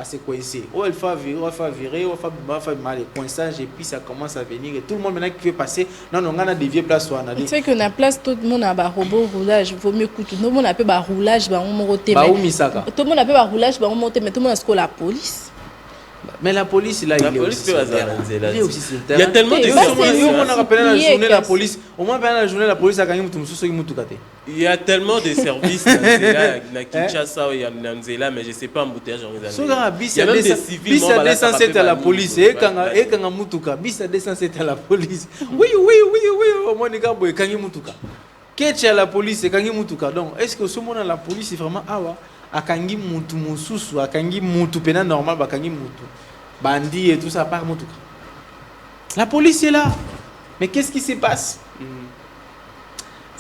S1: et c'est coincé. Il faut virer, il faut mal coinçage et puis ça commence à venir. Et tout le monde maintenant qui veut passer, non, on a dévié place.
S2: Tu sais qu'on a place, tout le monde a un robot roulage. Il vaut mieux que tout le monde a un roulage. Tout le monde a un roulage, mais tout le monde a la police.
S1: Mais la police, là, il est aussi
S3: il y a tellement de
S1: services. On a rappelé la journée la police. Au moins, pendant la journée, la police a gagné tout
S3: il y a tellement de services dans Kinshasa et en Nzela, mais je ne sais pas embouteillage en Nzela.
S1: Il y a même des civils. Bis à 207 à la police. Et quand Mutuka, bis à 207 à la police. Oui. Au moins, les gars, quand il Mutuka. Qu'est-ce à la police et quand il Mutuka. Donc, est-ce que ce moment-là, la police est vraiment akangi mutu mususu akangi mutu pena normal bakangi mutu bandi et tout ça par mutu. La police est là. Mais qu'est-ce qui se passe?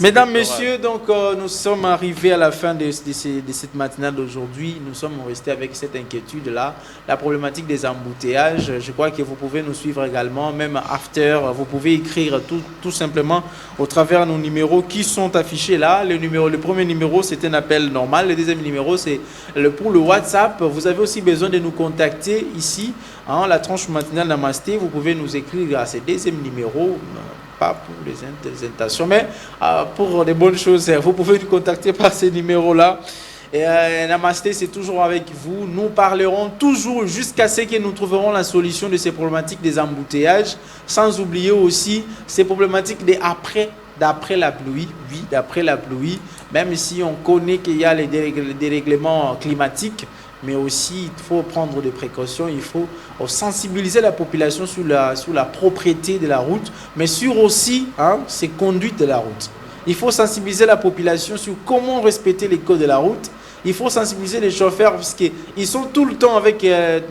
S1: Mesdames, messieurs, donc nous sommes arrivés à la fin de cette matinale d'aujourd'hui. Nous sommes restés avec cette inquiétude-là, la problématique des embouteillages. Je crois que vous pouvez nous suivre également, même after. Vous pouvez écrire tout simplement au travers de nos numéros qui sont affichés là. Le premier numéro, c'est un appel normal. Le deuxième numéro, c'est pour le WhatsApp. Vous avez aussi besoin de nous contacter ici, la tranche matinale Namasté. Vous pouvez nous écrire à ce deuxième numéro. Pas pour les intentions, mais pour des bonnes choses. Vous pouvez nous contacter par ces numéros-là. Et Namasté, c'est toujours avec vous. Nous parlerons toujours jusqu'à ce que nous trouverons la solution de ces problématiques des embouteillages, sans oublier aussi ces problématiques d'après la pluie. Oui, d'après la pluie, même si on connaît qu'il y a les dérèglements climatiques, mais aussi il faut prendre des précautions, il faut sensibiliser la population sur la propriété de la route, mais sur aussi ces conduites de la route. Il faut sensibiliser la population sur comment respecter les codes de la route. Il faut sensibiliser les chauffeurs parce qu'ils sont tout le temps avec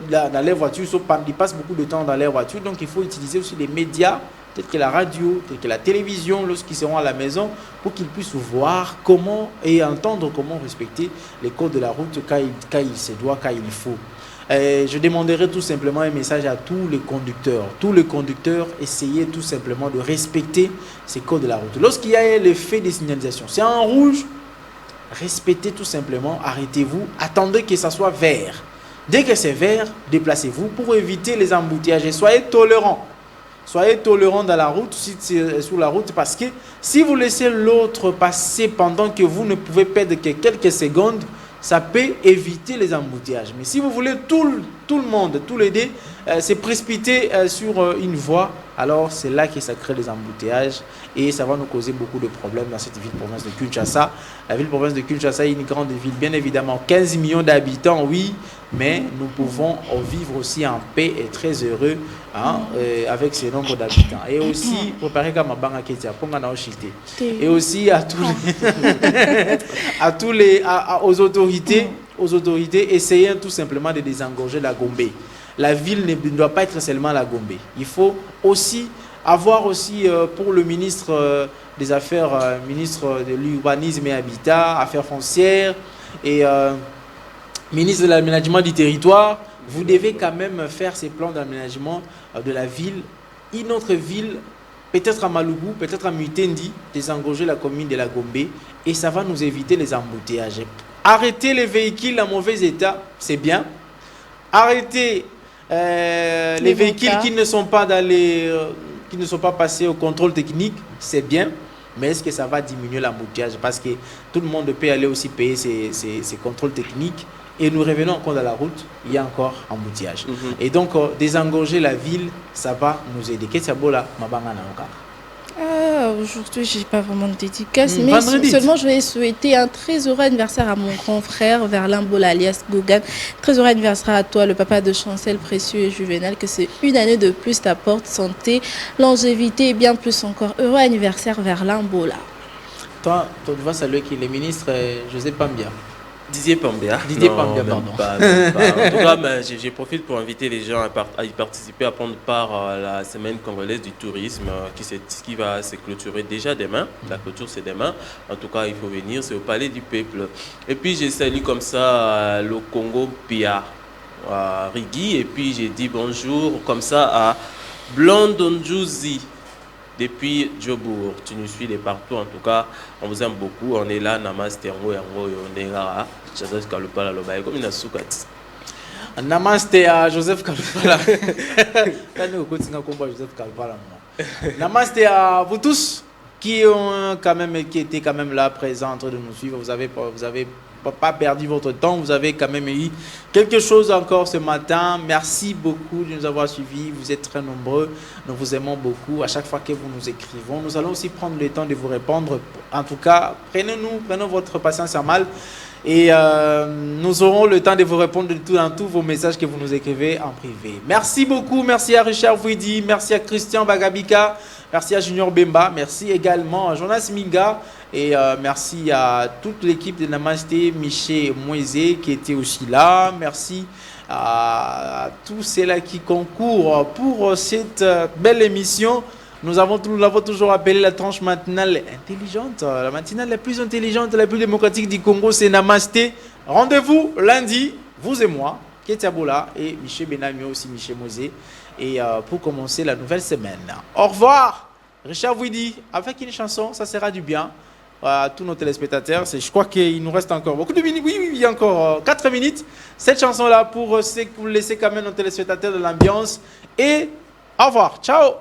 S1: dans les voitures, ils passent beaucoup de temps dans les voitures, donc il faut utiliser aussi les médias, peut-être que la radio, peut-être que la télévision, lorsqu'ils seront à la maison, pour qu'ils puissent voir comment et entendre comment respecter les codes de la route quand il se doit, quand il faut. Je demanderai tout simplement un message à tous les conducteurs. Tous les conducteurs, essayez tout simplement de respecter ces codes de la route. Lorsqu'il y a l'effet des signalisations, c'est en rouge, respectez tout simplement, arrêtez-vous, attendez que ça soit vert. Dès que c'est vert, déplacez-vous pour éviter les embouteillages et soyez tolérants. Soyez tolérants dans la route, sur la route, parce que si vous laissez l'autre passer pendant que vous ne pouvez perdre que quelques secondes, ça peut éviter les embouteillages. Mais si vous voulez tout le monde, tout l'aider, c'est précipiter sur une voie, alors c'est là que ça crée les embouteillages et ça va nous causer beaucoup de problèmes dans cette ville-province de Kinshasa. La ville-province de Kinshasa est une grande ville, bien évidemment, 15 millions d'habitants, oui, mais nous pouvons vivre aussi en paix et très heureux avec ce nombre d'habitants. Et aussi, préparer comme Mabanga Ketia, et aussi aux autorités, essayez tout simplement de désengorger la Gombe. La ville ne doit pas être seulement la Gombe. Il faut aussi avoir pour le ministre des Affaires, ministre de l'Urbanisme et Habitat, Affaires foncières et ministre de l'Aménagement du territoire, vous devez quand même faire ces plans d'aménagement de la ville. Une autre ville, peut-être à Maloubou, peut-être à Mutendi, désengorger la commune de la Gombe et ça va nous éviter les embouteillages. Arrêter les véhicules en mauvais état, c'est bien. Arrêter les véhicules qui ne sont pas qui ne sont pas passés au contrôle technique, c'est bien. Mais est-ce que ça va diminuer l'embouteillage? Parce que tout le monde peut aller aussi payer ses contrôles techniques. Et nous revenons encore dans la route, il y a encore embouteillage. Et donc, désengorger la ville, ça va nous aider. Qu'est-ce que
S2: aujourd'hui, je n'ai pas vraiment de dédicace, mais seulement je vais souhaiter un très heureux anniversaire à mon grand frère, Verlin Bola alias Gauguin. Très heureux anniversaire à toi, le papa de Chancel, Précieux et Juvénal, que c'est une année de plus t'apporte santé, longévité et bien plus encore. Heureux anniversaire, Verlin Bola.
S1: Toi, tu vas saluer qui? Le ministre José Pambia.
S3: Didier Pambia.
S1: Didier Pambia, pardon.
S3: En tout cas, je profite pour inviter les gens à y participer, à prendre part à la semaine congolaise du tourisme qui va se clôturer déjà demain. La clôture, c'est demain. En tout cas, il faut venir, c'est au Palais du Peuple. Et puis, j'ai salué comme ça le Congo Pia, à Rigui. Et puis, j'ai dit bonjour comme ça à Blondonjouzi. Depuis Djobourg, tu nous suis de partout. En tout cas, on vous aime beaucoup. On est là, Namaste, on est là. Joseph Kalupala, comme une soukati.
S1: Namaste à Joseph Kalupala. Namaste à vous tous qui étaient quand même là présents en train de nous suivre. Vous avez pas perdu votre temps, vous avez quand même eu quelque chose encore ce matin. Merci beaucoup de nous avoir suivis, vous êtes très nombreux, nous vous aimons beaucoup. À chaque fois que vous nous écrivons, nous allons aussi prendre le temps de vous répondre. En tout cas, prenons votre patience à mal et nous aurons le temps de vous répondre dans tous vos messages que vous nous écrivez en privé. Merci beaucoup, merci à Richard Fouidi, merci à Christian Bagabika, merci à Junior Bemba, merci également à Jonas Minga. Et merci à toute l'équipe de Namasté, Michel Moisé qui était aussi là. Merci à tous ceux-là qui concourent pour cette belle émission. Nous l'avons toujours appelée la tranche matinale intelligente. La matinale la plus intelligente, la plus démocratique du Congo, c'est Namasté. Rendez-vous lundi, vous et moi, Ketia Bola et Michel Benamio, aussi Michel Moisé. Et pour commencer la nouvelle semaine. Au revoir, Richard Widi, avec une chanson, ça sera du bien. À tous nos téléspectateurs, je crois qu'il nous reste encore beaucoup de minutes, oui, il y a encore 4 minutes, cette chanson là pour laisser quand même nos téléspectateurs de l'ambiance et au revoir, ciao.